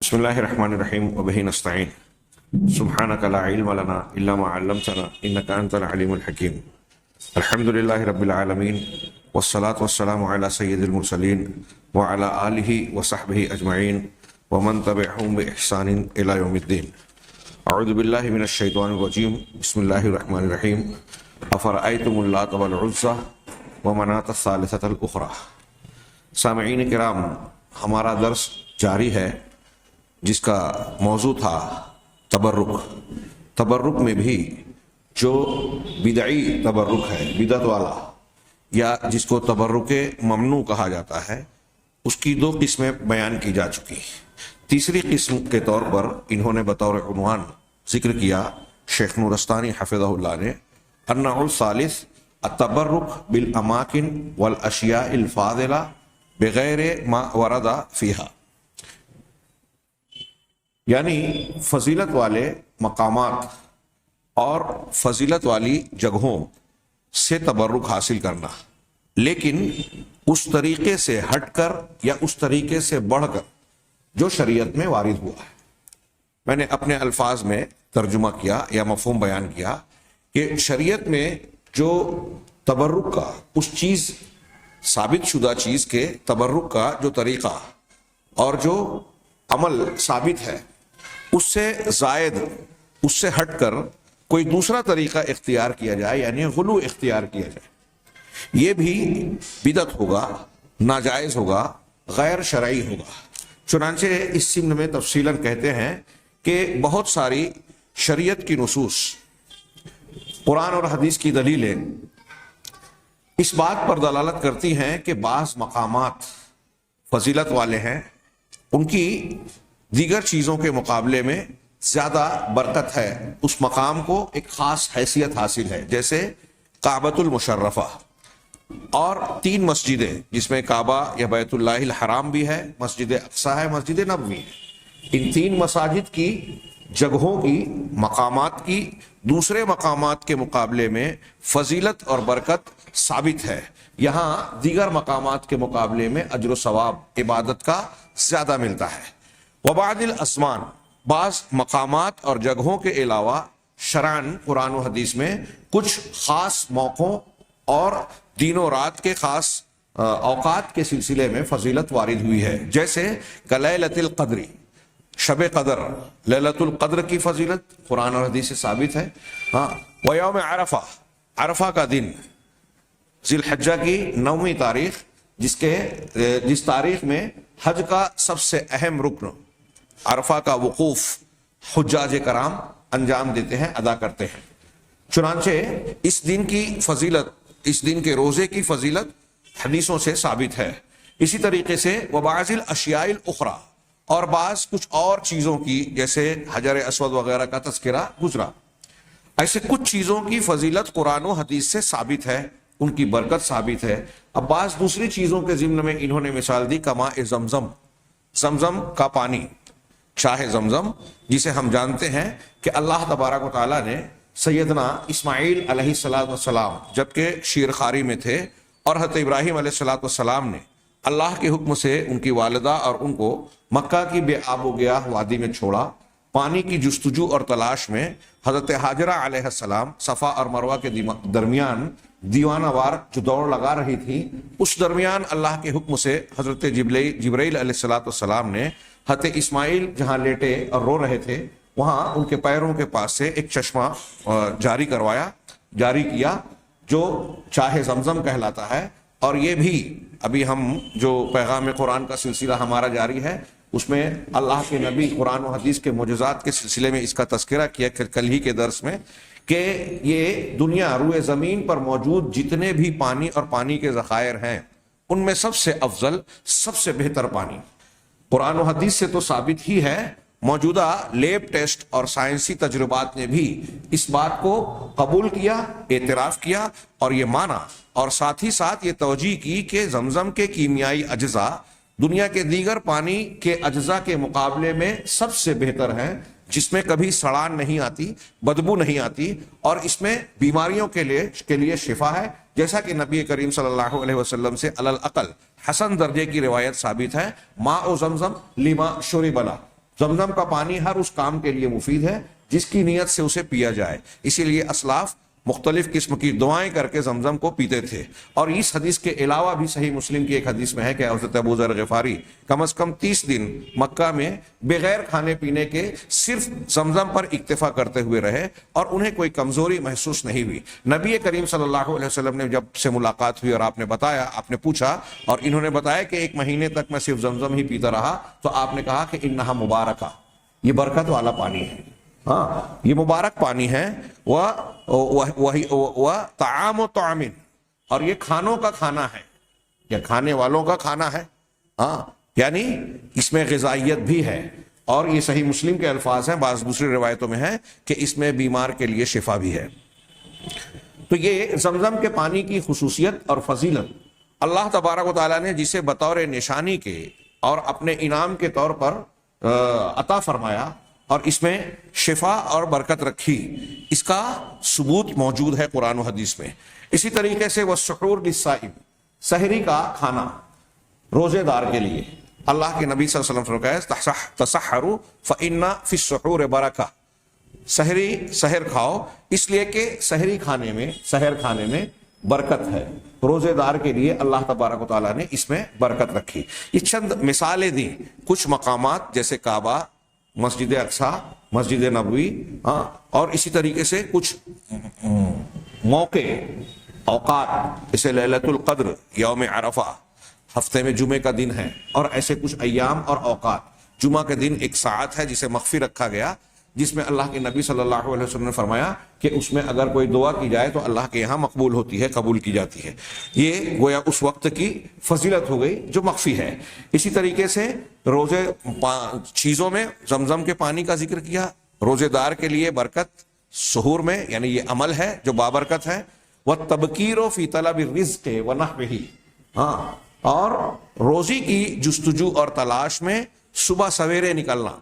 بسم اللہ الرحمن الرحیم وبہ نستعین سبحانک لا علم لنا الا ما علمتنا انک انت العلیم الحکیم الحمد للہ رب العالمین والصلاة والسلام علی سید المرسلین وعلی آلہ وصحبہ اجمعین ومن تبعہم بإحسان الی یوم الدین. اعوذ باللہ من الشیطان الرجیم. بسم اللہ الرحمن الرحیم. افرأیتم اللات والعزى ومناة الثالثة الاخرى. سامعین کرام، ہمارا درس جاری ہے جس کا موضوع تھا تبرک. تبرک میں بھی جو بدعی تبرک ہے، بدعت والا، یا جس کو تبرک ممنوع کہا جاتا ہے، اس کی دو قسمیں بیان کی جا چکی. تیسری قسم کے طور پر انہوں نے بطور عنوان ذکر کیا شیخ نورستانی حفظہ اللہ نے، النوع الثالث التبرک بالاماکن والاشیاء الفاضلہ بغیر ما ورد فیہا. یعنی فضیلت والے مقامات اور فضیلت والی جگہوں سے تبرک حاصل کرنا، لیکن اس طریقے سے ہٹ کر یا اس طریقے سے بڑھ کر جو شریعت میں وارد ہوا ہے. میں نے اپنے الفاظ میں ترجمہ کیا یا مفہوم بیان کیا کہ شریعت میں جو تبرک کا، اس چیز ثابت شدہ چیز کے تبرک کا جو طریقہ اور جو عمل ثابت ہے، اس سے زائد، اس سے ہٹ کر کوئی دوسرا طریقہ اختیار کیا جائے، یعنی غلو اختیار کیا جائے، یہ بھی بدعت ہوگا، ناجائز ہوگا، غیر شرعی ہوگا. چنانچہ اس سمت میں تفصیلاً کہتے ہیں کہ بہت ساری شریعت کی نصوص، قرآن اور حدیث کی دلیلیں اس بات پر دلالت کرتی ہیں کہ بعض مقامات فضیلت والے ہیں، ان کی دیگر چیزوں کے مقابلے میں زیادہ برکت ہے، اس مقام کو ایک خاص حیثیت حاصل ہے. جیسے کعبۃ المشرفہ اور 3 مسجدیں، جس میں کعبہ یا بیت اللہ الحرام بھی ہے، مسجد اقصیٰ ہے، مسجد نبوی ہے. ان 3 مساجد کی جگہوں کی، مقامات کی دوسرے مقامات کے مقابلے میں فضیلت اور برکت ثابت ہے. یہاں دیگر مقامات کے مقابلے میں اجر و ثواب عبادت کا زیادہ ملتا ہے. وبعض الازمان، بعض مقامات اور جگہوں کے علاوہ شرعاً قرآن و حدیث میں کچھ خاص موقعوں اور دن و رات کے خاص اوقات کے سلسلے میں فضیلت وارد ہوئی ہے. جیسے کلیلۃ القدر، شب قدر، لیلۃ القدر کی فضیلت قرآن اور حدیث سے ثابت ہے. ویوم عرفہ، عرفہ کا دن، ذی الحجہ کی 9ویں تاریخ، جس تاریخ میں حج کا سب سے اہم رکن عرفہ کا وقوف حجاج کرام انجام دیتے ہیں، ادا کرتے ہیں. چنانچہ اس دن کی فضیلت، اس دن کے روزے کی فضیلت حدیثوں سے ثابت ہے. اسی طریقے سے وبعض الاشیاء الاخرى، اور بعض کچھ اور چیزوں کی، جیسے حجر اسود وغیرہ کا تذکرہ گزرا، ایسے کچھ چیزوں کی فضیلت قرآن و حدیث سے ثابت ہے، ان کی برکت ثابت ہے. اب بعض دوسری چیزوں کے ضمن میں انہوں نے مثال دی کماء زمزم، زمزم کا پانی، شاہ زمزم، جسے ہم جانتے ہیں کہ اللہ تبارک و تعالیٰ نے سیدنا اسماعیل علیہ السلام جبکہ شیر خواری میں تھے، اور حضرت ابراہیم علیہ السلام نے اللہ کے حکم سے ان کی والدہ اور ان کو مکہ کی بے آب و گیاہ وادی میں چھوڑا. پانی کی جستجو اور تلاش میں حضرت حاجرہ علیہ السلام صفا اور مروہ کے درمیان دیوانہ وار جو دوڑ لگا رہی تھی، اس درمیان اللہ کے حکم سے حضرت جبرائیل علیہ السلام نے حضرت اسماعیل جہاں لیٹے اور رو رہے تھے، وہاں ان کے پیروں کے پاس سے ایک چشمہ جاری کیا جو چاہ زمزم کہلاتا ہے. اور یہ بھی ابھی ہم جو پیغام قرآن کا سلسلہ ہمارا جاری ہے، اس میں اللہ کے نبی قرآن و حدیث کے معجزات کے سلسلے میں اس کا تذکرہ کیا کل ہی کے درس میں، کہ یہ دنیا روئے زمین پر موجود جتنے بھی پانی اور پانی کے ذخائر ہیں، ان میں سب سے افضل، سب سے بہتر پانی قرآن و حدیث سے تو ثابت ہی ہے. موجودہ لیب ٹیسٹ اور سائنسی تجربات نے بھی اس بات کو قبول کیا، اعتراف کیا اور یہ مانا، اور ساتھ ہی ساتھ یہ توجیہ کی کہ زمزم کے کیمیائی اجزاء دنیا کے دیگر پانی کے اجزاء کے مقابلے میں سب سے بہتر ہیں، جس میں کبھی سڑان نہیں آتی، بدبو نہیں آتی، اور اس میں بیماریوں کے لیے شفا ہے. جیسا کہ نبی کریم صلی اللہ علیہ وسلم سے علی الاقل حسن درجے کی روایت ثابت ہے، ماء زمزم لما شرب لہ، زمزم کا پانی ہر اس کام کے لیے مفید ہے جس کی نیت سے اسے پیا جائے، اسی لیے اسلاف مختلف قسم کی دعائیں کر کے زمزم کو پیتے تھے۔ اور اس حدیث کے علاوہ بھی صحیح مسلم کی ایک حدیث میں ہے کہ حضرت ابو ذر غفاری کم از کم 30 دن مکہ میں بغیر کھانے پینے کے صرف زمزم پر اکتفا کرتے ہوئے رہے اور انہیں کوئی کمزوری محسوس نہیں ہوئی۔ نبی کریم صلی اللہ علیہ وسلم نے جب سے ملاقات ہوئی اور آپ نے بتایا، آپ نے پوچھا اور انہوں نے بتایا کہ 1 مہینے تک میں صرف زمزم ہی پیتا رہا، تو آپ نے کہا کہ انہا مبارکہ، یہ برکت والا پانی ہے، ہاں یہ مبارک پانی ہے، وہ طعام و طعامن، اور یہ کھانوں کا کھانا ہے یا کھانے والوں کا کھانا ہے، ہاں یعنی اس میں غذائیت بھی ہے۔ اور یہ صحیح مسلم کے الفاظ ہیں، بعض دوسری روایتوں میں ہے کہ اس میں بیمار کے لیے شفا بھی ہے۔ تو یہ زمزم کے پانی کی خصوصیت اور فضیلت اللہ تبارک و تعالیٰ نے جسے بطور نشانی کے اور اپنے انعام کے طور پر عطا فرمایا اور اس میں شفا اور برکت رکھی، اس کا ثبوت موجود ہے قرآن و حدیث میں۔ اسی طریقے سے والسحور للصائم، سحری کا کھانا روزے دار کے لیے، اللہ کے نبی صلی اللہ علیہ وسلم نے کہا تسحروا فإن فی السحور برکہ، سحر کھاؤ اس لیے کہ سحر کھانے میں برکت ہے، روزے دار کے لیے اللہ تبارک و تعالیٰ نے اس میں برکت رکھی۔ یہ چند مثالیں دی، کچھ مقامات جیسے کعبہ، مسجد اقصی، مسجد نبوی، اور اسی طریقے سے کچھ موقع، اوقات جیسے لیلۃ القدر، یوم عرفہ، ہفتے میں جمعے کا دن ہے، اور ایسے کچھ ایام اور اوقات۔ جمعہ کے دن ایک ساعت ہے جسے مخفی رکھا گیا، جس میں اللہ کے نبی صلی اللہ علیہ وسلم نے فرمایا کہ اس میں اگر کوئی دعا کی جائے تو اللہ کے یہاں مقبول ہوتی ہے، قبول کی جاتی ہے۔ یہ گویا اس وقت کی فضیلت ہو گئی جو مخفی ہے۔ اسی طریقے سے روزے چیزوں میں زمزم کے پانی کا ذکر کیا، روزے دار کے لیے برکت سحور میں، یعنی یہ عمل ہے جو بابرکت ہے۔ وَالتَّبْكِيرُ فِي طَلَبِ الرِّزْقِ وَنَحْوِهِ، اور روزی کی جستجو اور تلاش میں صبح سویرے نکلنا،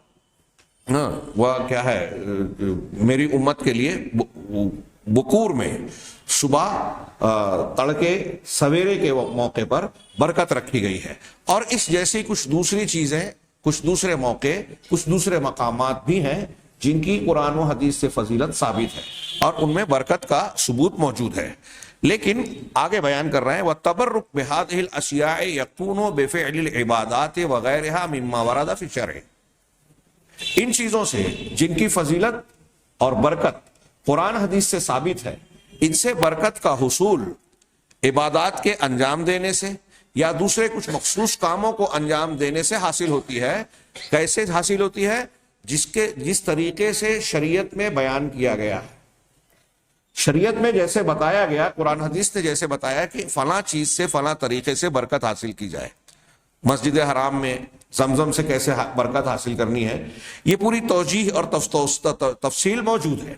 وہ کیا ہے میری امت کے لیے بکور میں صبح تڑکے سویرے کے موقع پر برکت رکھی گئی ہے۔ اور اس جیسی کچھ دوسری چیزیں، کچھ دوسرے موقع، کچھ دوسرے مقامات بھی ہیں جن کی قرآن و حدیث سے فضیلت ثابت ہے اور ان میں برکت کا ثبوت موجود ہے۔ لیکن آگے بیان کر رہے ہیں وَالتَّبَرُّكُ بِهَٰذِهِ الْأَشْيَاءِ يَكُونُ بِفِعْلِ الْعِبَادَاتِ وَغَيْرِهَا مِمَّا وَرَدَ فِي الشَّرْعِ، ان چیزوں سے جن کی فضیلت اور برکت قرآن حدیث سے ثابت ہے، ان سے برکت کا حصول عبادات کے انجام دینے سے یا دوسرے کچھ مخصوص کاموں کو انجام دینے سے حاصل ہوتی ہے۔ کیسے حاصل ہوتی ہے؟ جس طریقے سے شریعت میں بیان کیا گیا ہے، شریعت میں جیسے بتایا گیا، قرآن حدیث نے جیسے بتایا کہ فلاں چیز سے فلاں طریقے سے برکت حاصل کی جائے، مسجد حرام میں زمزم سے کیسے برکت حاصل کرنی ہے، یہ پوری توجیہ اور تفصیل موجود ہے۔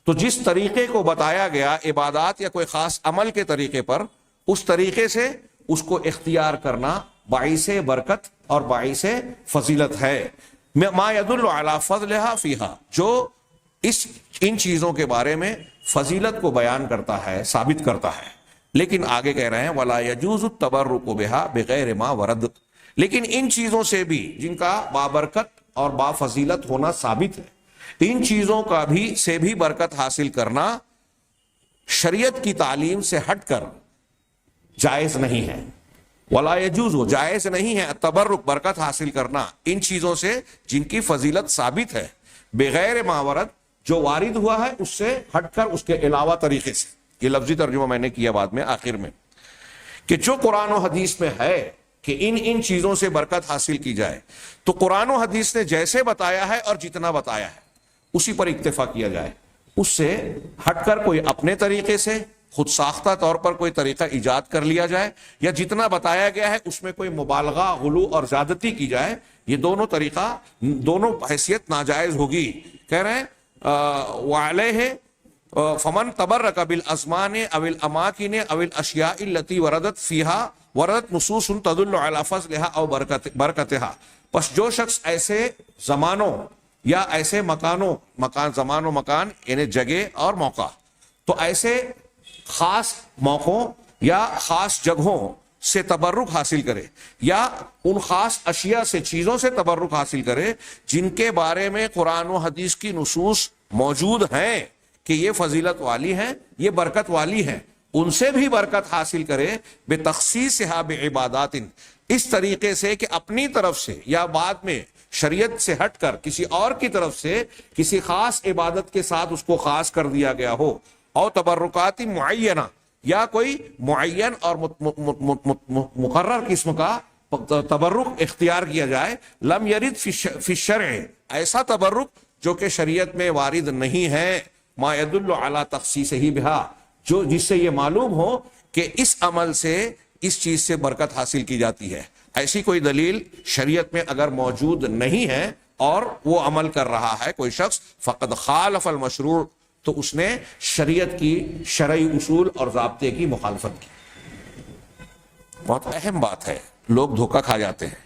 تو جس طریقے کو بتایا گیا عبادات یا کوئی خاص عمل کے طریقے پر، اس طریقے سے اس کو اختیار کرنا باعث برکت اور باعث فضیلت ہے۔ ما يدل على فضلها فيها، جو ان چیزوں کے بارے میں فضیلت کو بیان کرتا ہے، ثابت کرتا ہے۔ لیکن آگے کہہ رہے ہیں وَلَا يَجُوزُ التَّبَرُّكُ بِهَا بِغَيْرِ مَا وَرَدَ، لیکن ان چیزوں سے بھی جن کا بابرکت اور بافضیلت ہونا ثابت ہے، ان چیزوں کا سے بھی برکت حاصل کرنا شریعت کی تعلیم سے ہٹ کر جائز نہیں ہے۔ ولا یجوز، جائز نہیں ہے التبرک، برکت حاصل کرنا ان چیزوں سے جن کی فضیلت ثابت ہے، بغیر ما ورد، جو وارد ہوا ہے اس سے ہٹ کر اس کے علاوہ طریقے سے۔ یہ لفظی ترجمہ میں نے کیا بعد میں آخر میں، کہ جو قرآن و حدیث میں ہے کہ ان چیزوں سے برکت حاصل کی جائے، تو قرآن و حدیث نے جیسے بتایا ہے اور جتنا بتایا ہے اسی پر اکتفا کیا جائے، اس سے ہٹ کر کوئی اپنے طریقے سے خود ساختہ طور پر کوئی طریقہ ایجاد کر لیا جائے، یا جتنا بتایا گیا ہے اس میں کوئی مبالغہ، غلو اور زیادتی کی جائے، یہ دونوں طریقہ، دونوں حیثیت ناجائز ہوگی۔ کہہ رہے ہیں وعلیہ فمن تبرک بالازمان او الاماکن او الاشیاء التي وردت فيها وردت نصوص تدل على فضلها او برکتها، پس جو شخص ایسے زمانوں یا ایسے زمان و مکان یعنی جگہ اور موقع، تو ایسے خاص موقعوں یا خاص جگہوں سے تبرک حاصل کرے یا ان خاص اشیاء سے، چیزوں سے تبرک حاصل کرے جن کے بارے میں قرآن و حدیث کی نصوص موجود ہیں کہ یہ فضیلت والی ہیں، یہ برکت والی ہیں، ان سے بھی برکت حاصل کرے بتخصیصھا بعبادات، اس طریقے سے کہ اپنی طرف سے یا بعد میں شریعت سے ہٹ کر کسی اور کی طرف سے کسی خاص عبادت کے ساتھ اس کو خاص کر دیا گیا ہو، اور تبرکات معینہ، یا کوئی معین اور مقرر قسم کا تبرک اختیار کیا جائے، لم یرد فی الشرع، ایسا تبرک جو کہ شریعت میں وارد نہیں ہے، ما یدل علی تخصیصہ بہا، جو جس سے یہ معلوم ہو کہ اس عمل سے اس چیز سے برکت حاصل کی جاتی ہے، ایسی کوئی دلیل شریعت میں اگر موجود نہیں ہے اور وہ عمل کر رہا ہے کوئی شخص، فقد خالف المشروع، تو اس نے شریعت کی شرعی اصول اور ضابطے کی مخالفت کی۔ بہت اہم بات ہے، لوگ دھوکہ کھا جاتے ہیں۔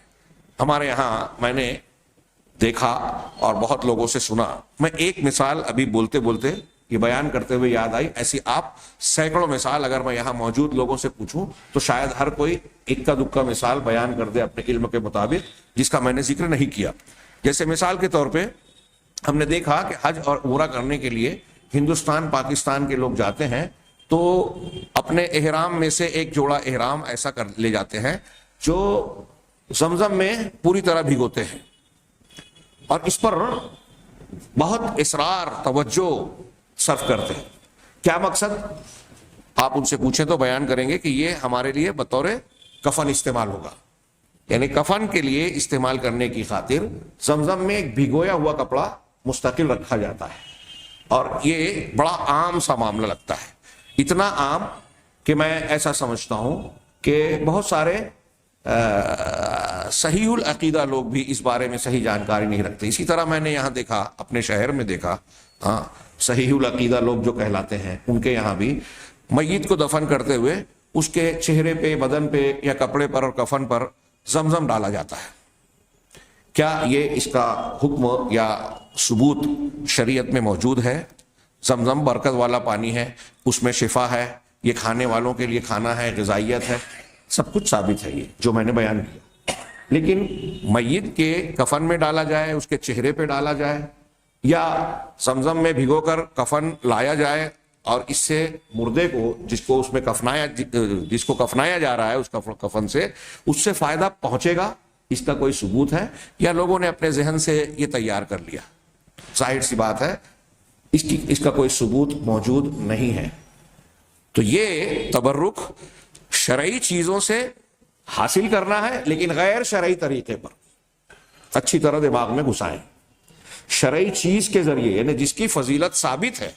ہمارے یہاں میں نے دیکھا اور بہت لوگوں سے سنا، میں ایک مثال ابھی بولتے بولتے یہ بیان کرتے ہوئے یاد آئی، ایسی آپ سینکڑوں مثال اگر میں یہاں موجود لوگوں سے پوچھوں تو شاید ہر کوئی اکا دکا مثال بیان کر دے اپنے علم کے مطابق جس کا میں نے ذکر نہیں کیا۔ جیسے مثال کے طور پہ ہم نے دیکھا کہ حج اور عمرہ کرنے کے لیے ہندوستان پاکستان کے لوگ جاتے ہیں تو اپنے احرام میں سے ایک جوڑا احرام ایسا کر لے جاتے ہیں جو زمزم میں پوری طرح بھگوتے ہیں، اور اس پر بہت اصرار توجہ صرف کرتے ہیں۔ کیا مقصد؟ آپ ان سے پوچھیں تو بیان کریں گے کہ یہ ہمارے لیے بطور کفن استعمال ہوگا، یعنی کفن کے لیے استعمال کرنے کی خاطر زمزم میں ایک بھگویا ہوا کپڑا مستقل رکھا جاتا ہے، اور یہ بڑا عام سا معاملہ لگتا ہے، اتنا عام کہ میں ایسا سمجھتا ہوں کہ بہت سارے صحیح العقیدہ لوگ بھی اس بارے میں صحیح جانکاری نہیں رکھتے۔ اسی طرح میں نے یہاں دیکھا، اپنے شہر میں دیکھا، ہاں صحیح العقیدہ لوگ جو کہلاتے ہیں ان کے یہاں بھی میت کو دفن کرتے ہوئے اس کے چہرے پہ، بدن پہ یا کپڑے پر اور کفن پر زمزم ڈالا جاتا ہے۔ کیا یہ اس کا حکم یا ثبوت شریعت میں موجود ہے؟ زمزم برکت والا پانی ہے، اس میں شفا ہے، یہ کھانے والوں کے لیے کھانا ہے، غذائیت ہے، سب کچھ ثابت ہے یہ جو میں نے بیان کیا۔ لیکن میت کے کفن میں ڈالا جائے، اس کے چہرے پہ ڈالا جائے، یا زمزم میں بھگو کر کفن لایا جائے اور اس سے مردے کو جس کو کفنایا جا رہا ہے اس کفن سے اس سے فائدہ پہنچے گا، اس کا کوئی ثبوت ہے یا لوگوں نے اپنے ذہن سے یہ تیار کر لیا؟ ظاہر سی بات ہے اس کا کوئی ثبوت موجود نہیں ہے۔ تو یہ تبرک شرعی چیزوں سے حاصل کرنا ہے، لیکن غیر شرعی طریقے پر۔ اچھی طرح دماغ میں گھسائیں، شرعی چیز کے ذریعے، یعنی جس کی فضیلت ثابت ہے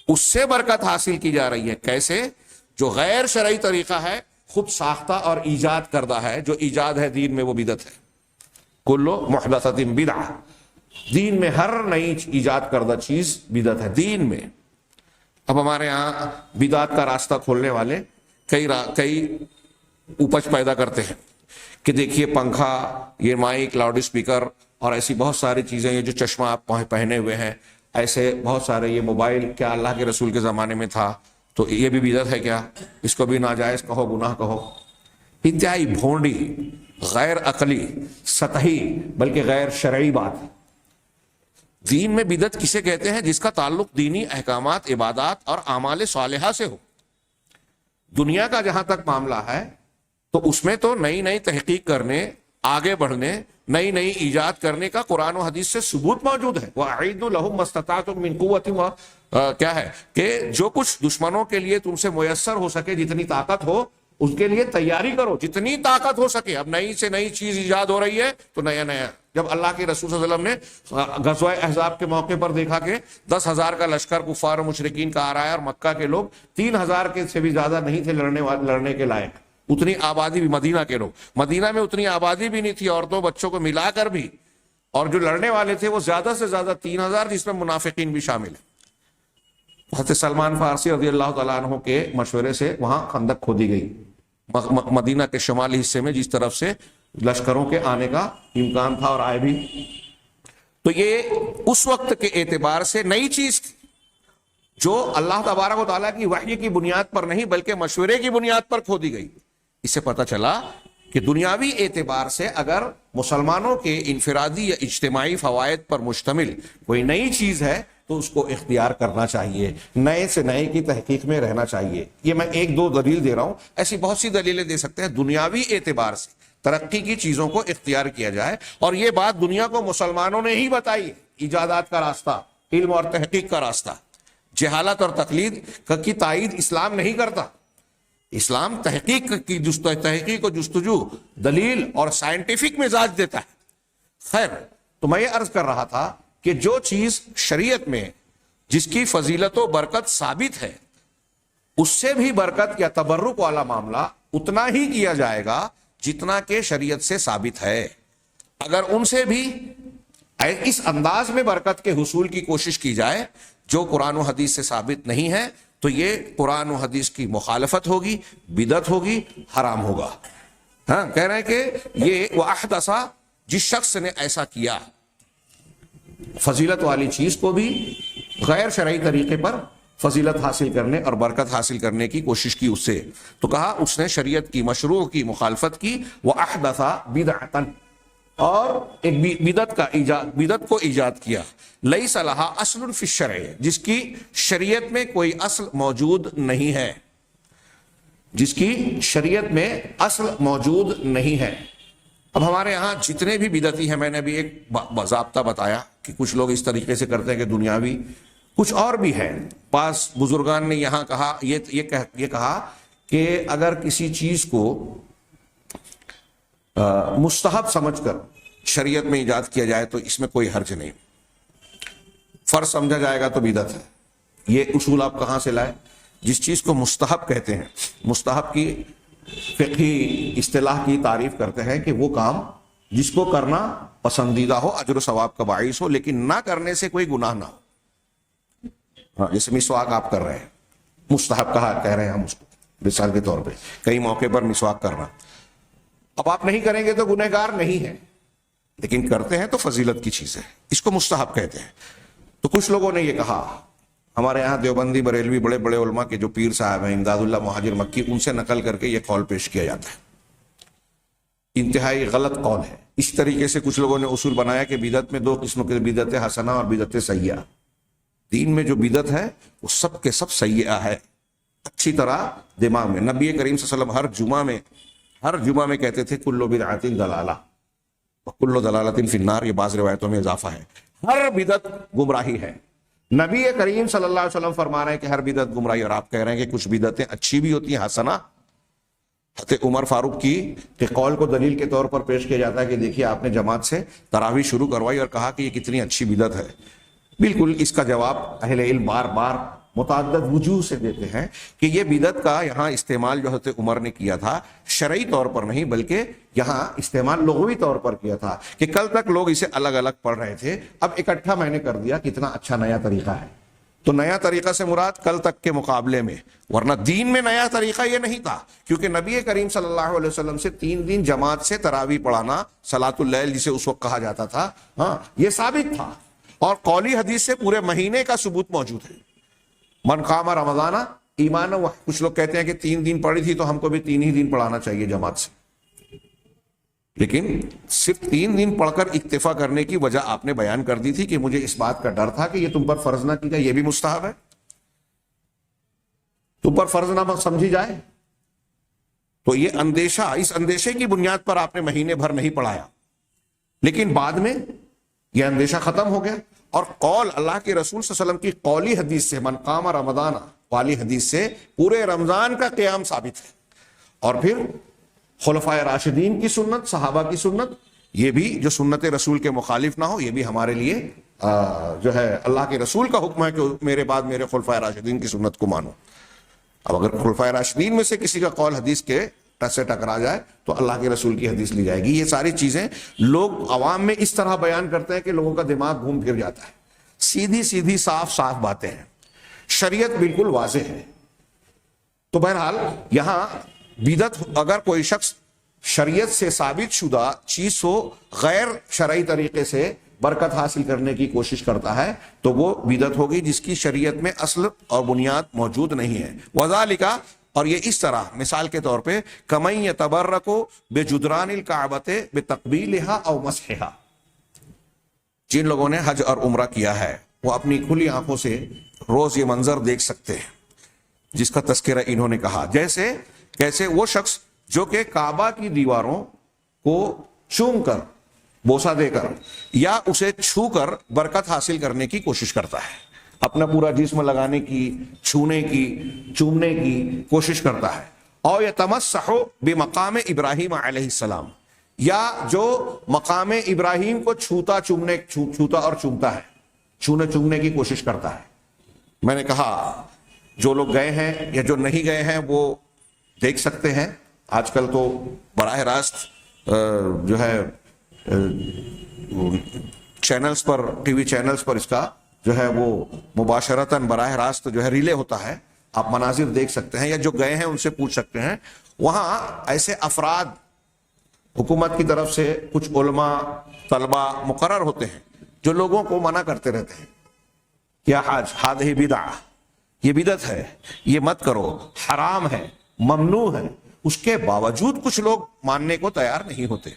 اس سے برکت حاصل کی جا رہی ہے۔ کیسے؟ جو غیر شرعی طریقہ ہے، خود ساختہ اور ایجاد کردہ ہے، جو ایجاد ہے دین میں وہ بدعت ہے۔ کلو محدثۃ بدعہ، دین میں ہر نئی ایجاد کردہ چیز بدعت ہے دین میں۔ اب ہمارے ہاں بدعت کا راستہ کھولنے والے کئی اپج پیدا کرتے ہیں کہ دیکھیے پنکھا، یہ مائک، لاؤڈ اسپیکر اور ایسی بہت ساری چیزیں، یہ جو چشمہ آپ پہنے ہوئے ہیں، ایسے بہت سارے، یہ موبائل کیا اللہ کے رسول کے زمانے میں تھا تو یہ بھی بدعت ہے کیا؟ اس کو بھی ناجائز کہو، گناہ کہو۔ انتہائی بھونڈی، غیر عقلی، سطحی بلکہ غیر شرعی بات ہے۔ دین میں بدعت کسے کہتے ہیں؟ جس کا تعلق دینی احکامات، عبادات اور اعمال صالحہ سے ہو۔ دنیا کا جہاں تک معاملہ ہے تو اس میں تو نئی نئی تحقیق کرنے، آگے بڑھنے، نئی نئی ایجاد کرنے کا قرآن و حدیث سے ثبوت موجود ہے۔ وَأَعِدُّوا لَهُم مَّا اسْتَطَعْتُم مِّن قُوَّةٍ، کیا ہے کہ جو کچھ دشمنوں کے لیے تم سے میسر ہو سکے، جتنی طاقت ہو اس کے لیے تیاری کرو، جتنی طاقت ہو سکے۔ اب نئی سے نئی چیز ایجاد ہو رہی ہے تو نیا نیا، جب اللہ کے رسول صلی اللہ علیہ وسلم نے غزوہ احزاب کے موقع پر دیکھا کہ 10,000 کا لشکر کفار و مشرکین کا آ رہا ہے اور مکہ کے لوگ 3,000 کے سے بھی زیادہ نہیں تھے لڑنے کے لائق، اتنی آبادی بھی، مدینہ کے لوگ، مدینہ میں اتنی آبادی بھی نہیں تھی عورتوں بچوں کو ملا کر بھی، اور جو لڑنے والے تھے وہ زیادہ سے زیادہ 3,000، جس میں منافقین بھی شامل ہیں۔ حضرت سلمان فارسی رضی اللہ تعالیٰ عنہ کے مشورے سے وہاں خندق کھودی گئی، مدینہ کے شمالی حصے میں، جس طرف سے لشکروں کے آنے کا امکان تھا اور آئے بھی۔ تو یہ اس وقت کے اعتبار سے نئی چیز تھی جو اللہ تبارک و تعالیٰ کی وحی کی بنیاد پر نہیں بلکہ مشورے کی بنیاد پر کھودی گئی۔ اس سے پتہ چلا کہ دنیاوی اعتبار سے اگر مسلمانوں کے انفرادی یا اجتماعی فوائد پر مشتمل کوئی نئی چیز ہے تو اس کو اختیار کرنا چاہیے، نئے سے نئے کی تحقیق میں رہنا چاہیے۔ یہ میں ایک دو دلیل دے رہا ہوں، ایسی بہت سی دلیلیں دے سکتے ہیں۔ دنیاوی اعتبار سے ترقی کی چیزوں کو اختیار کیا جائے، اور یہ بات دنیا کو مسلمانوں نے ہی بتائی۔ ایجادات کا راستہ، علم اور تحقیق کا راستہ، جہالت اور تقلید کی تائید اسلام نہیں کرتا۔ اسلام تحقیق و جستجو، دلیل اور سائنٹیفک مزاج دیتا ہے۔ خیر، تو میں یہ عرض کر رہا تھا کہ جو چیز شریعت میں جس کی فضیلت و برکت ثابت ہے، اس سے بھی برکت یا تبرک والا معاملہ اتنا ہی کیا جائے گا جتنا کہ شریعت سے ثابت ہے۔ اگر ان سے بھی اس انداز میں برکت کے حصول کی کوشش کی جائے جو قرآن و حدیث سے ثابت نہیں ہے، تو یہ قرآن و حدیث کی مخالفت ہوگی، بدعت ہوگی، حرام ہوگا۔ ہاں، کہہ رہے ہیں کہ یہ وَأَحْدَثَ، جس شخص نے ایسا کیا، فضیلت والی چیز کو بھی غیر شرعی طریقے پر فضیلت حاصل کرنے اور برکت حاصل کرنے کی کوشش کی اس سے، تو کہا اس نے شریعت کی مشروع کی مخالفت کی، وَأَحْدَثَ بِدْعَةً، اور ایک بدعت کو ایجاد کیا، لیس لہا اصل فی الشرع، جس کی شریعت میں کوئی اصل موجود نہیں ہے، جس کی شریعت میں اصل موجود نہیں ہے۔ اب ہمارے ہاں جتنے بھی بدعتی ہیں، میں نے بھی ایک باضابطہ بتایا کہ کچھ لوگ اس طریقے سے کرتے ہیں کہ دنیاوی، کچھ اور بھی ہے۔ پاس بزرگان نے یہاں کہا، یہ کہا کہ اگر کسی چیز کو مستحب سمجھ کر شریعت میں ایجاد کیا جائے تو اس میں کوئی حرج نہیں، فرض سمجھا جائے گا تو بدعت ہے۔ یہ اصول آپ کہاں سے لائے؟ جس چیز کو مستحب کہتے ہیں، مستحب کی فقہی اصطلاح کی تعریف کرتے ہیں کہ وہ کام جس کو کرنا پسندیدہ ہو، اجر و ثواب کا باعث ہو، لیکن نہ کرنے سے کوئی گناہ نہ ہو۔ جیسے مسواک آپ کر رہے ہیں، مستحب کہہ رہے ہیں ہم اس کو، مثال کے طور پہ کئی موقع پر مسواک کرنا، اب آپ نہیں کریں گے تو گنہگار نہیں ہے، لیکن کرتے ہیں تو فضیلت کی چیز ہے، اس کو مستحب کہتے ہیں۔ تو کچھ لوگوں نے یہ کہا، ہمارے یہاں دیوبندی بریلوی بڑے بڑے علماء کے جو پیر صاحب ہیں، امداد اللہ مہاجر مکی، ان سے نقل کر کے یہ قول پیش کیا جاتا ہے، انتہائی غلط قول ہے۔ اس طریقے سے کچھ لوگوں نے اصول بنایا کہ بدعت میں دو قسموں کے، بدعت حسنہ اور بدعت سیئہ۔ دین میں جو بدعت ہے وہ سب کے سب سیئہ ہے، اچھی طرح دماغ میں۔ نبی کریم صلی اللہ علیہ وسلم ہر جمعہ میں کہتے تھے کل بدعۃ ضلالہ وکل ضلالۃ فی النار، یہ بعض روایتوں میں اضافہ ہے، ہر بدعت گمراہی ہے۔ نبی کریم صلی اللہ علیہ وسلم فرما رہے ہیں کہ ہر بدعت گمراہی، اور آپ کہہ رہے ہیں کہ کچھ بدعتیں اچھی بھی ہوتی ہیں، حسنہ۔ حضرت عمر فاروق کی کہ قول کو دلیل کے طور پر پیش کیا جاتا ہے کہ دیکھیے آپ نے جماعت سے تراویح شروع کروائی اور کہا کہ یہ کتنی اچھی بدعت ہے۔ بالکل اس کا جواب اہل علم بار بار متعدد وجوہ سے دیتے ہیں کہ یہ بدعت کا یہاں استعمال جو حضرت عمر نے کیا تھا شرعی طور پر نہیں، بلکہ یہاں استعمال لغوی طور پر کیا تھا کہ کل تک لوگ اسے الگ الگ پڑھ رہے تھے، اب اکٹھا میں نے کر دیا، کتنا اچھا نیا طریقہ ہے۔ تو نیا طریقہ سے مراد کل تک کے مقابلے میں، ورنہ دین میں نیا طریقہ یہ نہیں تھا، کیونکہ نبی کریم صلی اللہ علیہ وسلم سے 3 دن جماعت سے تراویح پڑھانا، صلاۃ اللیل جسے اس وقت کہا جاتا تھا، ہاں یہ ثابت تھا، اور قولی حدیث سے پورے مہینے کا ثبوت موجود ہے۔ من قام رمضان ایمان، کچھ لوگ کہتے ہیں کہ 3 دن پڑھی تھی تو ہم کو بھی 3 ہی دن پڑھانا چاہیے جماعت سے، لیکن صرف 3 دن پڑھ کر اکتفا کرنے کی وجہ آپ نے بیان کر دی تھی کہ مجھے اس بات کا ڈر تھا کہ یہ تم پر فرض نہ کی جائے، یہ بھی مستحب ہے، تم پر فرض نہ سمجھی جائے، تو یہ اندیشہ، اس اندیشے کی بنیاد پر آپ نے مہینے بھر نہیں پڑھایا، لیکن بعد میں یہ اندیشہ ختم ہو گیا، اور قول اللہ کے رسول صلی اللہ علیہ وسلم کی قولی حدیث سے، من قام رمضان والی حدیث سے پورے رمضان کا قیام ثابت ہے، اور پھر خلفائے راشدین کی سنت، صحابہ کی سنت، یہ بھی جو سنت رسول کے مخالف نہ ہو، یہ بھی ہمارے لیے جو ہے اللہ کے رسول کا حکم ہے کہ میرے بعد میرے خلفائے راشدین کی سنت کو مانو۔ اب اگر خلفائے راشدین میں سے کسی کا قول حدیث کے ٹچ سے ٹکرا جائے تو اللہ کے رسول کی حدیث لی جائے گی۔ یہ ساری چیزیں لوگ عوام میں اس طرح بیان کرتے ہیں کہ لوگوں کا دماغ گھوم پھر جاتا ہے۔ سیدھی سیدھی صاف صاف باتیں ہیں، شریعت بالکل واضح ہے۔ تو بہرحال یہاں بدعت، اگر کوئی شخص شریعت سے ثابت شدہ چیز کو غیر شرعی طریقے سے برکت حاصل کرنے کی کوشش کرتا ہے تو وہ بدعت ہوگی جس کی شریعت میں اصل اور بنیاد موجود نہیں ہے۔ وذالک، اور یہ اس طرح مثال کے طور پہ کمن یتبرک بجدران الکعبۃ بتقبیلها او مسحها، جن لوگوں نے حج اور عمرہ کیا ہے وہ اپنی کھلی آنکھوں سے روز یہ منظر دیکھ سکتے ہیں جس کا تذکرہ انہوں نے کہا، کیسے وہ شخص جو کہ کعبہ کی دیواروں کو چوم کر، بوسہ دے کر یا اسے چھو کر برکت حاصل کرنے کی کوشش کرتا ہے، اپنا پورا جسم لگانے کی، چھونے کی، چومنے کی کوشش کرتا ہے، اور یتمسح بمقام ابراہیم علیہ السلام، یا جو مقام ابراہیم کو چھوتا اور چومتا ہے، چومنے کی کوشش کرتا ہے۔ میں نے کہا جو لوگ گئے ہیں یا جو نہیں گئے ہیں وہ دیکھ سکتے ہیں، آج کل تو براہ راست جو ہے چینلز پر، ٹی وی چینلز پر اس کا جو ہے وہ مباشرتاً براہ راست جو ہے ریلے ہوتا ہے، آپ مناظر دیکھ سکتے ہیں، یا جو گئے ہیں ان سے پوچھ سکتے ہیں۔ وہاں ایسے افراد حکومت کی طرف سے کچھ علماء، طلباء مقرر ہوتے ہیں جو لوگوں کو منع کرتے رہتے ہیں، کیا حج ہذہ بدعہ، یہ بدعت ہے، یہ مت کرو، حرام ہے، ممنوع ہے۔ اس کے باوجود کچھ لوگ ماننے کو تیار نہیں ہوتے۔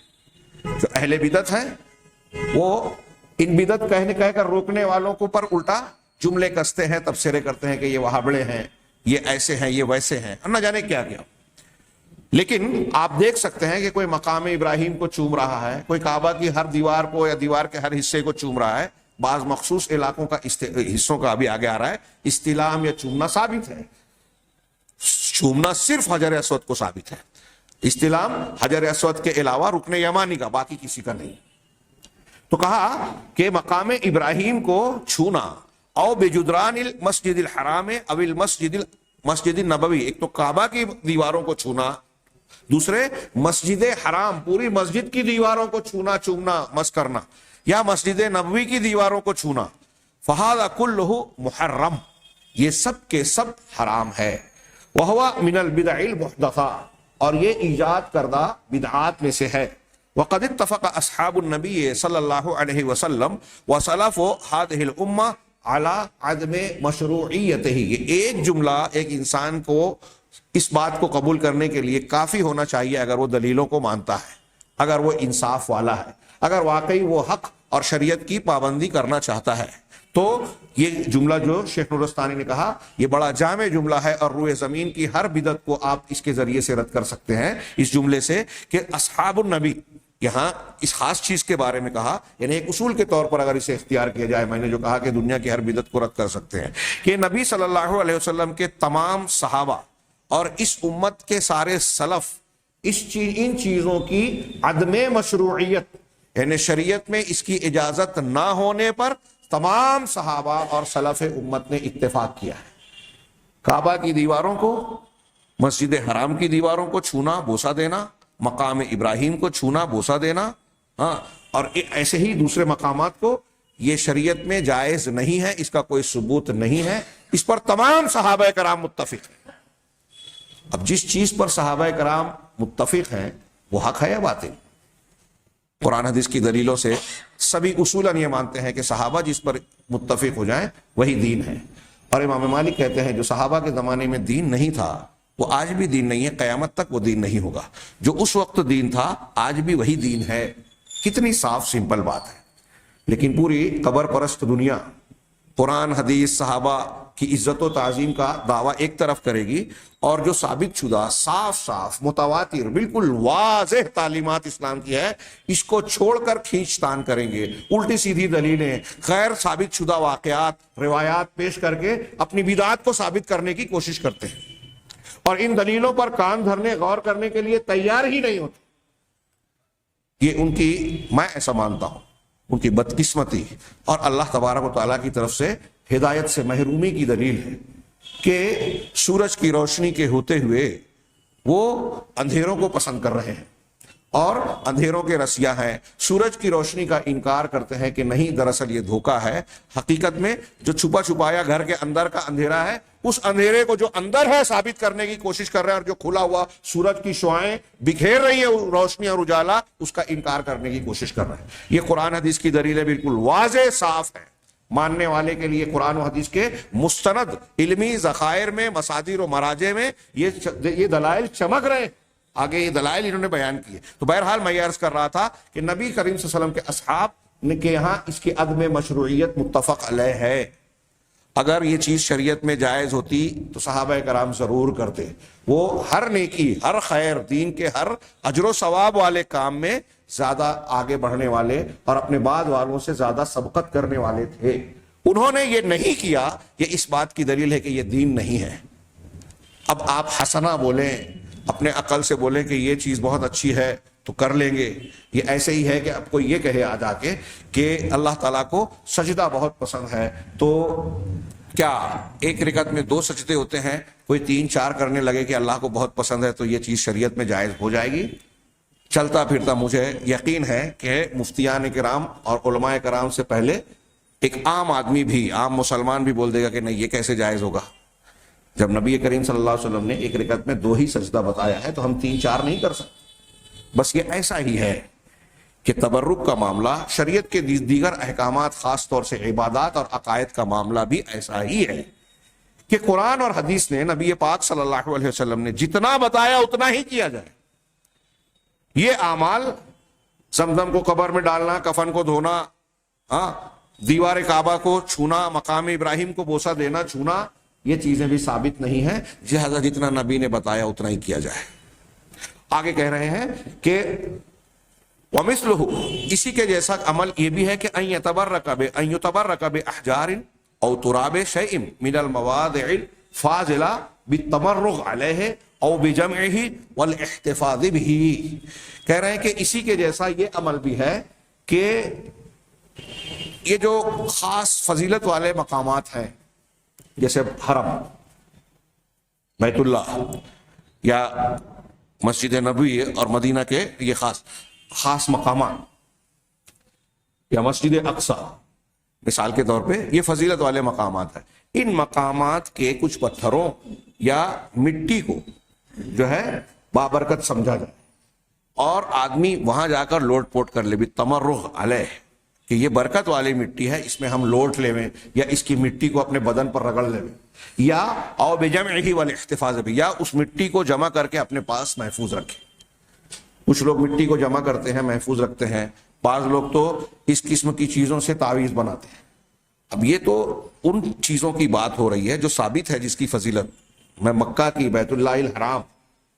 جو اہل بدعت ہیں وہ ان بدعت کہہ کر روکنے والوں کو پر الٹا جملے کستے ہیں، تبصرے کرتے ہیں کہ یہ وہابڑے ہیں، یہ ایسے ہیں، یہ ویسے ہیں، اور نہ جانے کیا کیا۔ لیکن آپ دیکھ سکتے ہیں کہ کوئی مقام ابراہیم کو چوم رہا ہے، کوئی کعبہ کی ہر دیوار کو یا دیوار کے ہر حصے کو چوم رہا ہے، بعض مخصوص علاقوں کا حصوں کا ابھی آگے آ رہا ہے۔ استلام یا چومنا ثابت ہے، چومنا صرف حجر اسود کو ثابت ہے، استلام حجر اسود کے علاوہ رکن یمانی کا، باقی کسی کا نہیں۔ تو کہا کہ مقام ابراہیم کو چھونا، او بجدران المسجد الحرام او مسجد النبوی، ایک تو کعبہ کی دیواروں کو چھونا، دوسرے مسجد حرام، پوری مسجد کی دیواروں کو چھونا، چومنا، مس کرنا، یا مسجد نبوی کی دیواروں کو چھونا، فہذا کلہ محرم، یہ سب کے سب حرام ہے۔ وہو من البدع المحدثہ، اور یہ ایجاد کردہ بدعات میں سے ہے۔ وقد اتفق اصحاب النبی صلی اللہ علیہ وسلم وسلف هذه الامہ علی عدم مشروعیتہ، یہ ایک جملہ ایک انسان کو اس بات کو قبول کرنے کے لیے کافی ہونا چاہیے اگر وہ دلیلوں کو مانتا ہے، اگر وہ انصاف والا ہے، اگر واقعی وہ حق اور شریعت کی پابندی کرنا چاہتا ہے۔ تو یہ جملہ جو شیخ نورستانی نے کہا یہ بڑا جامع جملہ ہے، اور روئے زمین کی ہر بدعت کو آپ اس کے ذریعے سے رد کر سکتے ہیں اس جملے سے کہ اصحاب النبی، یہاں اس خاص چیز کے بارے میں کہا، یعنی ایک اصول کے طور پر اگر اسے اختیار کیا جائے، میں نے جو کہا کہ دنیا کی ہر بدعت کو رد کر سکتے ہیں، کہ نبی صلی اللہ علیہ وسلم کے تمام صحابہ اور اس امت کے سارے سلف ان چیزوں کی عدم مشروعیت، یعنی شریعت میں اس کی اجازت نہ ہونے پر تمام صحابہ اور سلف امت نے اتفاق کیا ہے۔ کعبہ کی دیواروں کو، مسجد حرام کی دیواروں کو چھونا، بوسہ دینا، مقام ابراہیم کو چھونا، بوسہ دینا، اور ایسے ہی دوسرے مقامات کو، یہ شریعت میں جائز نہیں ہے، اس کا کوئی ثبوت نہیں ہے، اس پر تمام صحابہ کرام متفق ہیں۔ اب جس چیز پر صحابہ کرام متفق ہیں وہ حق ہے یا باطل؟ قرآن حدیث کی دلیلوں سے سبھی اصولاً یہ مانتے ہیں کہ صحابہ جس پر متفق ہو جائیں وہی دین ہے، اور امام مالک کہتے ہیں جو صحابہ کے زمانے میں دین نہیں تھا وہ آج بھی دین نہیں ہے، قیامت تک وہ دین نہیں ہوگا، جو اس وقت دین تھا آج بھی وہی دین ہے۔ کتنی صاف سمپل بات ہے۔ لیکن پوری قبر پرست دنیا قرآن حدیث صحابہ کی عزت و تعظیم کا دعویٰ ایک طرف کرے گی، اور جو ثابت شدہ صاف متواتر بالکل واضح تعلیمات اسلام کی ہے اس کو چھوڑ کر کھینچ تان کریں گے، الٹی سیدھی دلیلیں، غیر ثابت شدہ واقعات، روایات پیش کر کے اپنی بدعات کو ثابت کرنے کی کوشش کرتے ہیں، اور ان دلیلوں پر کان دھرنے، غور کرنے کے لیے تیار ہی نہیں ہوتے۔ یہ ان کی، میں ایسا مانتا ہوں، ان کی بدقسمتی اور اللہ تبارک و تعالیٰ کی طرف سے ہدایت سے محرومی کی دلیل ہے کہ سورج کی روشنی کے ہوتے ہوئے وہ اندھیروں کو پسند کر رہے ہیں، اور اندھیروں کے رسیا ہیں، سورج کی روشنی کا انکار کرتے ہیں کہ نہیں، دراصل یہ دھوکہ ہے، حقیقت میں جو چھپا چھپایا گھر کے اندر کا اندھیرا ہے، اس اندھیرے کو جو اندر ہے ثابت کرنے کی کوشش کر رہے ہیں، اور جو کھلا ہوا سورج کی شعاعیں بکھیر رہی ہیں روشنی اور اجالا، اس کا انکار کرنے کی کوشش کر رہے ہیں۔ یہ قرآن حدیث کی دلیلیں بالکل واضح صاف ہیں، ماننے والے کے لیے قرآن و حدیث کے مستند علمی ذخائر میں، مصادر و مراجع میں یہ دلائل چمک رہے ہیں. آگے یہ دلائل انہوں نے بیان کیے. تو بہرحال میں یہ عرض کر رہا تھا کہ نبی کریم صلی اللہ علیہ وسلم کے اصحاب کے یہاں اس کی عدم مشروعیت متفق علیہ ہے. اگر یہ چیز شریعت میں جائز ہوتی تو صحابہ کرام ضرور کرتے. وہ ہر نیکی، ہر خیر، دین کے ہر اجر و ثواب والے کام میں زیادہ آگے بڑھنے والے اور اپنے بعد والوں سے زیادہ سبقت کرنے والے تھے. انہوں نے یہ نہیں کیا. یہ اس بات کی دلیل ہے کہ یہ دین نہیں ہے. اب آپ حسنہ بولیں، اپنے عقل سے بولیں کہ یہ چیز بہت اچھی ہے تو کر لیں گے. یہ ایسے ہی ہے کہ اب کوئی یہ کہے آ جا کے کہ اللہ تعالیٰ کو سجدہ بہت پسند ہے، تو کیا ایک رکعت میں 2 سجدے ہوتے ہیں، کوئی 3-4 کرنے لگے کہ اللہ کو بہت پسند ہے تو یہ چیز شریعت میں جائز ہو جائے گی؟ چلتا پھرتا مجھے یقین ہے کہ مفتیان کرام اور علماء کرام سے پہلے ایک عام آدمی بھی، عام مسلمان بھی بول دے گا کہ نہیں، یہ کیسے جائز ہوگا. جب نبی کریم صلی اللہ علیہ وسلم نے ایک رکعت میں 2 ہی سجدہ بتایا ہے تو ہم 3-4 نہیں کر سکتے. بس یہ ایسا ہی ہے کہ تبرک کا معاملہ، شریعت کے دیگر احکامات، خاص طور سے عبادات اور عقائد کا معاملہ بھی ایسا ہی ہے کہ قرآن اور حدیث نے، نبی پاک صلی اللہ علیہ وسلم نے جتنا بتایا اتنا ہی کیا جائے. یہ اعمال، زمزم کو قبر میں ڈالنا، کفن کو دھونا، دیوار کعبہ کو چھونا، مقام ابراہیم کو بوسہ دینا، چھونا، یہ چیزیں بھی ثابت نہیں ہیں. لہذا جتنا نبی نے بتایا اتنا ہی کیا جائے. آگے کہہ رہے ہیں کہ وَمِثْلُهُ، اسی کے جیسا عمل یہ بھی ہے کہ أَن يُتَبَرَّكَ بِأَحْجَارٍ أَوْ تُرَابِ شَيْءٍ مِنَ الْمَوَاضِعِ الْفَاضِلَةِ بِالتَّمَرُّغِ عَلَيْهِ أَوْ بِجَمْعِهِ وَالْاِحْتِفَاظِ بِهِ. کہہ رہے ہیں کہ اسی کے جیسا یہ عمل بھی ہے کہ یہ جو خاص فضیلت والے مقامات ہیں، جیسے حرم، بیت اللہ یا مسجد نبوی اور مدینہ کے یہ خاص مقامات، یا مسجد اقصی مثال کے طور پہ، یہ فضیلت والے مقامات ہیں. ان مقامات کے کچھ پتھروں یا مٹی کو جو ہے بابرکت سمجھا جائے اور آدمی وہاں جا کر لوٹ پوٹ کر لے، بھی تمرغ علیہ، کہ یہ برکت والی مٹی ہے، اس میں ہم لوٹ لیں یا اس کی مٹی کو اپنے بدن پر رگڑ لیں، یا او بجمعہ والاحتفاظ بھی، یا اس مٹی کو جمع کر کے اپنے پاس محفوظ رکھیں. کچھ لوگ مٹی کو جمع کرتے ہیں، محفوظ رکھتے ہیں. بعض لوگ تو اس قسم کی چیزوں سے تعویذ بناتے ہیں. اب یہ تو ان چیزوں کی بات ہو رہی ہے جو ثابت ہے، جس کی فضیلت. میں مکہ کی، بیت اللہ الحرام،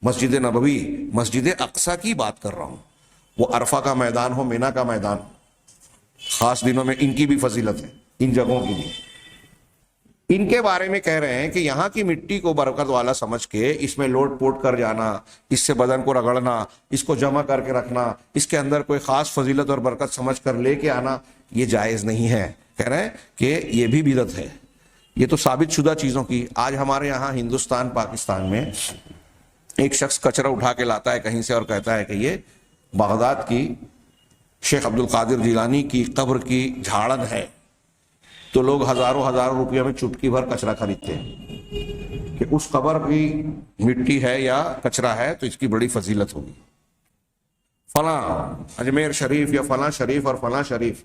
مسجد نبوی، مسجد اقصی کی بات کر رہا ہوں. وہ عرفہ کا میدان ہو، مینا کا میدان ہو، خاص دنوں میں ان کی بھی فضیلت ہے، ان جگہوں کی بھی. ان کے بارے میں کہہ رہے ہیں کہ یہاں کی مٹی کو برکت والا سمجھ کے اس میں لوٹ پوٹ کر جانا، اس سے بدن کو رگڑنا، اس کو جمع کر کے رکھنا، اس کے اندر کوئی خاص فضیلت اور برکت سمجھ کر لے کے آنا، یہ جائز نہیں ہے. کہہ رہے ہیں کہ یہ بھی بدعت ہے. یہ تو ثابت شدہ چیزوں کی. آج ہمارے یہاں ہندوستان، پاکستان میں ایک شخص کچرا اٹھا کے لاتا ہے کہیں سے اور کہتا ہے کہ یہ بغداد کی شیخ عبد القادر جیلانی کی قبر کی جھاڑن ہے. تو لوگ ہزاروں روپیہ میں چٹکی بھر کچرا خریدتے ہیں کہ اس قبر کی مٹی ہے یا کچرا ہے تو اس کی بڑی فضیلت ہوگی. فلاں اجمیر شریف یا فلاں شریف اور فلاں شریف،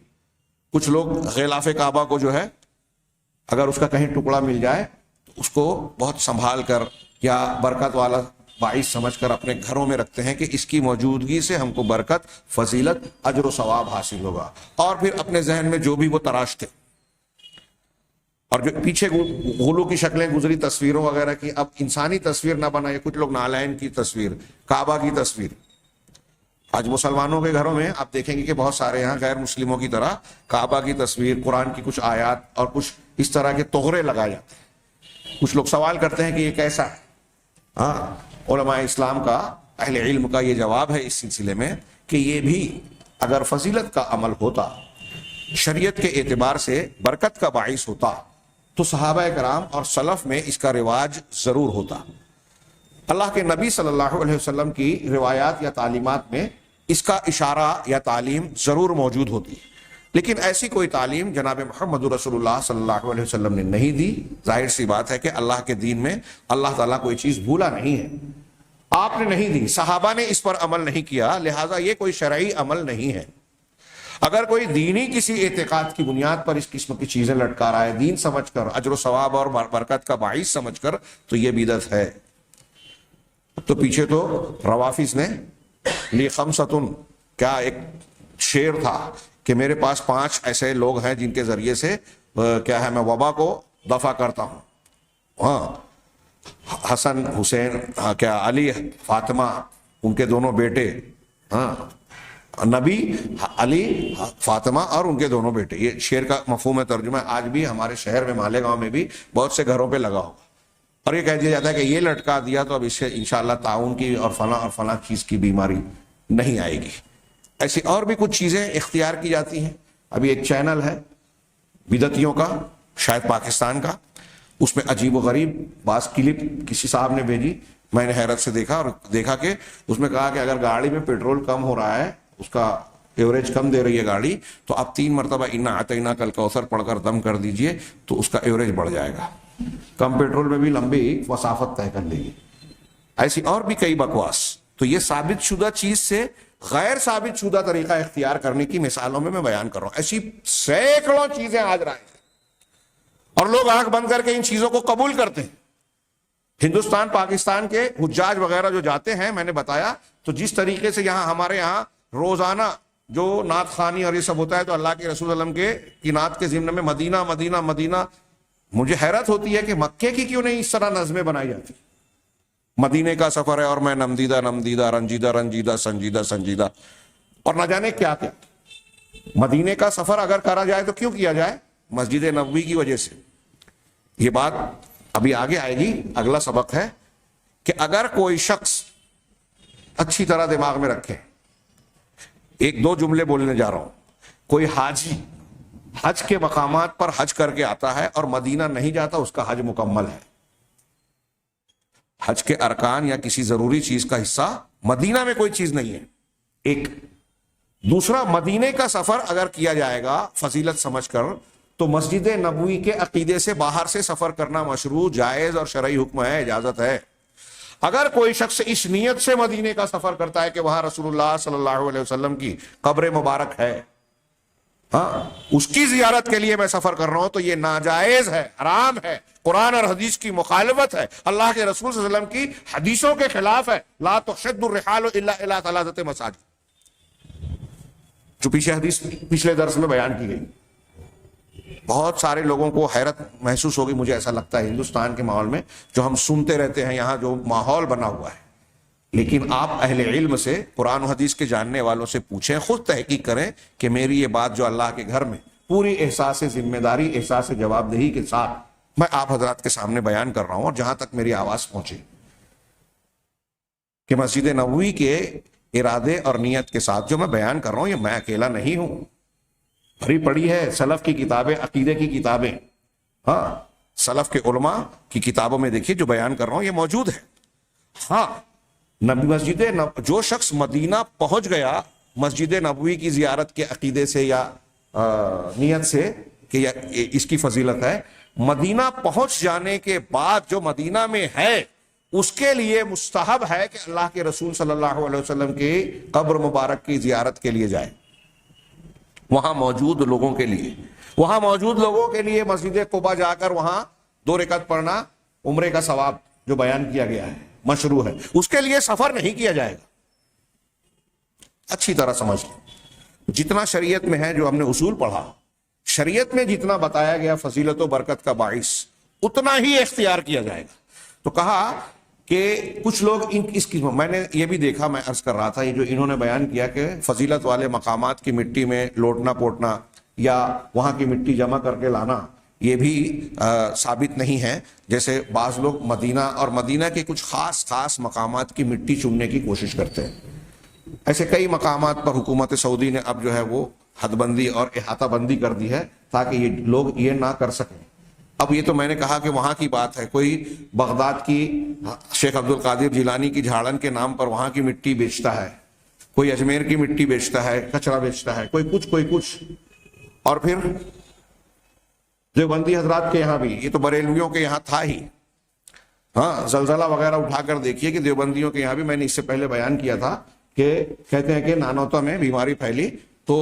کچھ لوگ غلاف کعبہ کو جو ہے اگر اس کا کہیں ٹکڑا مل جائے تو اس کو بہت سنبھال کر یا برکت والا باعث سمجھ کر اپنے گھروں میں رکھتے ہیں کہ اس کی موجودگی سے ہم کو برکت، فضیلت، اجر و ثواب حاصل ہوگا. اور پھر اپنے ذہن میں جو بھی وہ تراشتے، اور جو پیچھے غلو کی شکلیں گزری تصویروں وغیرہ کی، اب انسانی تصویر نہ بنائے. کچھ لوگ نالین کی تصویر، کعبہ کی تصویر. آج مسلمانوں کے گھروں میں آپ دیکھیں گے کہ بہت سارے یہاں غیر مسلموں کی طرح کعبہ کی تصویر، قرآن کی کچھ آیات اور کچھ اس طرح کے توغرے لگائے جاتے ہیں. کچھ لوگ سوال کرتے ہیں کہ یہ کیسا ہے. علماء اسلام کا، اہل علم کا یہ جواب ہے اس سلسلے میں کہ یہ بھی اگر فضیلت کا عمل ہوتا، شریعت کے اعتبار سے برکت کا باعث ہوتا، تو صحابہ کرام اور سلف میں اس کا رواج ضرور ہوتا. اللہ کے نبی صلی اللہ علیہ وسلم کی روایات یا تعلیمات میں اس کا اشارہ یا تعلیم ضرور موجود ہوتی. لیکن ایسی کوئی تعلیم جناب محمد رسول اللہ صلی اللہ علیہ وسلم نے نہیں دی. ظاہر سی بات ہے کہ اللہ کے دین میں اللہ تعالیٰ کوئی چیز بھولا نہیں ہے. آپ نے نہیں دی، صحابہ نے اس پر عمل نہیں کیا، لہٰذا یہ کوئی شرعی عمل نہیں ہے. اگر کوئی دینی کسی اعتقاد کی بنیاد پر اس قسم کی چیزیں لٹکا رہا ہے دین سمجھ کر، اجر و ثواب اور برکت کا باعث سمجھ کر، تو یہ بدعت ہے۔ تو پیچھے تو روافظ نے لی خمسۃ، کیا ایک شعر تھا کہ میرے پاس 5 ایسے لوگ ہیں جن کے ذریعے سے کیا ہے میں وبا کو دفع کرتا ہوں۔ ہاں، حسن حسین، کیا علی فاطمہ ان کے دونوں بیٹے، ہاں نبی علی فاطمہ اور ان کے دونوں بیٹے، یہ شعر کا مفہوم ہے، ترجمہ ہے۔ آج بھی ہمارے شہر میں مالیگاؤں میں بھی بہت سے گھروں پہ لگا ہوگا، اور یہ کہہ دیا جاتا ہے کہ یہ لٹکا دیا تو اب اس سے انشاءاللہ طاعون کی اور فلاں چیز کی بیماری نہیں آئے گی۔ ایسی اور بھی کچھ چیزیں اختیار کی جاتی ہیں۔ ابھی ایک چینل ہے بدعتیوں کا، شاید پاکستان کا، اس میں عجیب و غریب بعض کلپ کسی صاحب نے بھیجی، میں نے حیرت سے دیکھا، اور دیکھا کہ اس میں کہا کہ اگر گاڑی میں پیٹرول کم ہو رہا ہے، اس کا ایوریج کم دے رہی ہے گاڑی، تو آپ 3 مرتبہ انا اعطیناک الکوثر پڑھ کر دم کر دیجئے تو اس کا ایوریج بڑھ جائے گا، کم پیٹرول میں بھی لمبی مسافت طے کر لے گی۔ ایسی اور بھی کئی بکواس۔ تو یہ ثابت شدہ چیز سے غیر ثابت شدہ طریقہ اختیار کرنے کی مثالوں میں بیان کر رہا ہوں۔ ایسی سینکڑوں چیزیں آج رائج ہیں، اور لوگ آنکھ بند کر کے ان چیزوں کو قبول کرتے ہیں۔ ہندوستان پاکستان کے حجاج وغیرہ جو جاتے ہیں، میں نے بتایا، تو جس طریقے سے ہمارے یہاں روزانہ جو نعت خوانی اور یہ سب ہوتا ہے، تو اللہ کے رسول صلی اللہ علیہ وسلم کی نعت کے ضمن میں مدینہ مدینہ مدینہ، مجھے حیرت ہوتی ہے کہ مکے کی کیوں نہیں اس طرح نظمیں بنائی جاتی۔ مدینے کا سفر ہے اور میں نمدیدہ نمدیدہ، رنجیدہ رنجیدہ، سنجیدہ سنجیدہ، اور نہ جانے کیا کیا۔ مدینے کا سفر اگر کرا جائے تو کیوں کیا جائے؟ مسجد نبوی کی وجہ سے۔ یہ بات ابھی آگے آئے گی، اگلا سبق ہے کہ اگر کوئی شخص اچھی طرح دماغ میں رکھے، 1-2 جملے بولنے جا رہا ہوں، کوئی حاجی حج کے مقامات پر حج کر کے آتا ہے اور مدینہ نہیں جاتا، اس کا حج مکمل ہے۔ حج کے ارکان یا کسی ضروری چیز کا حصہ مدینہ میں کوئی چیز نہیں ہے، ایک۔ دوسرا، مدینے کا سفر اگر کیا جائے گا فضیلت سمجھ کر، تو مسجد نبوی کے عقیدے سے باہر سے سفر کرنا مشروع، جائز اور شرعی حکم ہے، اجازت ہے۔ اگر کوئی شخص اس نیت سے مدینے کا سفر کرتا ہے کہ وہاں رسول اللہ صلی اللہ علیہ وسلم کی قبر مبارک ہے، ہاں، اس کی زیارت کے لیے میں سفر کر رہا ہوں، تو یہ ناجائز ہے، حرام ہے، قرآن اور حدیث کی مخالفت ہے، اللہ کے رسول صلی اللہ علیہ وسلم کی حدیثوں کے خلاف ہے۔ لا تشد الرحال الا الى 3 مساجد، جو پیچھے حدیث پچھلے درس میں بیان کی گئی۔ بہت سارے لوگوں کو حیرت محسوس ہوگی، مجھے ایسا لگتا ہے، ہندوستان کے ماحول میں جو ہم سنتے رہتے ہیں، یہاں جو ماحول بنا ہوا ہے، لیکن آپ اہل علم سے، قرآن و حدیث کے جاننے والوں سے پوچھیں، خود تحقیق کریں کہ میری یہ بات جو اللہ کے گھر میں پوری احساس ذمہ داری، احساس جواب دہی کے ساتھ میں آپ حضرات کے سامنے بیان کر رہا ہوں، اور جہاں تک میری آواز پہنچے، کہ مسجد نبوی کے ارادے اور نیت کے ساتھ جو میں بیان کر رہا ہوں، یہ میں اکیلا نہیں ہوں، بھری پڑی ہے سلف کی کتابیں، عقیدے کی کتابیں، ہاں، سلف کے علماء کی کتابوں میں دیکھیے جو بیان کر رہا ہوں یہ موجود ہے۔ ہاں، جو شخص مدینہ پہنچ گیا مسجد نبوی کی زیارت کے عقیدے سے یا نیت سے کہ اس کی فضیلت ہے، مدینہ پہنچ جانے کے بعد جو مدینہ میں ہے، اس کے لیے مستحب ہے کہ اللہ کے رسول صلی اللہ علیہ وسلم کی قبر مبارک کی زیارت کے لیے جائے۔ وہاں موجود لوگوں کے لیے مسجد قباء جا کر وہاں 2 رکعت پڑھنا عمرے کا ثواب جو بیان کیا گیا ہے مشروع ہے، اس کے لیے سفر نہیں کیا جائے گا۔ اچھی طرح سمجھ لیں، جتنا شریعت میں ہے، جو ہم نے اصول پڑھا، شریعت میں جتنا بتایا گیا فضیلت و برکت کا باعث، اتنا ہی اختیار کیا جائے گا۔ تو کہا کہ کچھ لوگ اس کی، میں نے یہ بھی دیکھا، میں عرض کر رہا تھا، یہ جو انہوں نے بیان کیا کہ فضیلت والے مقامات کی مٹی میں لوٹنا پوٹنا یا وہاں کی مٹی جمع کر کے لانا، یہ بھی ثابت نہیں ہے۔ جیسے بعض لوگ مدینہ اور مدینہ کے کچھ خاص مقامات کی مٹی چننے کی کوشش کرتے ہیں۔ ایسے کئی مقامات پر حکومت سعودی نے اب جو ہے وہ حد بندی اور احاطہ بندی کر دی ہے تاکہ یہ لوگ یہ نہ کر سکیں۔ اب یہ تو میں نے کہا کہ وہاں کی بات ہے، کوئی بغداد کی شیخ عبد القادر جیلانی کی جھاڑن کے نام پر وہاں کی مٹی بیچتا ہے، کوئی اجمیر کی مٹی بیچتا ہے، کچرا بیچتا ہے، کوئی کچھ، اور پھر دیوبندی حضرات کے یہاں بھی، یہ تو بریلویوں کے یہاں تھا ہی، ہاں، زلزلہ وغیرہ اٹھا کر دیکھیے کہ دیوبندیوں کے یہاں بھی، میں نے اس سے پہلے بیان کیا تھا کہ کہتے ہیں کہ نانوتا میں بیماری پھیلی تو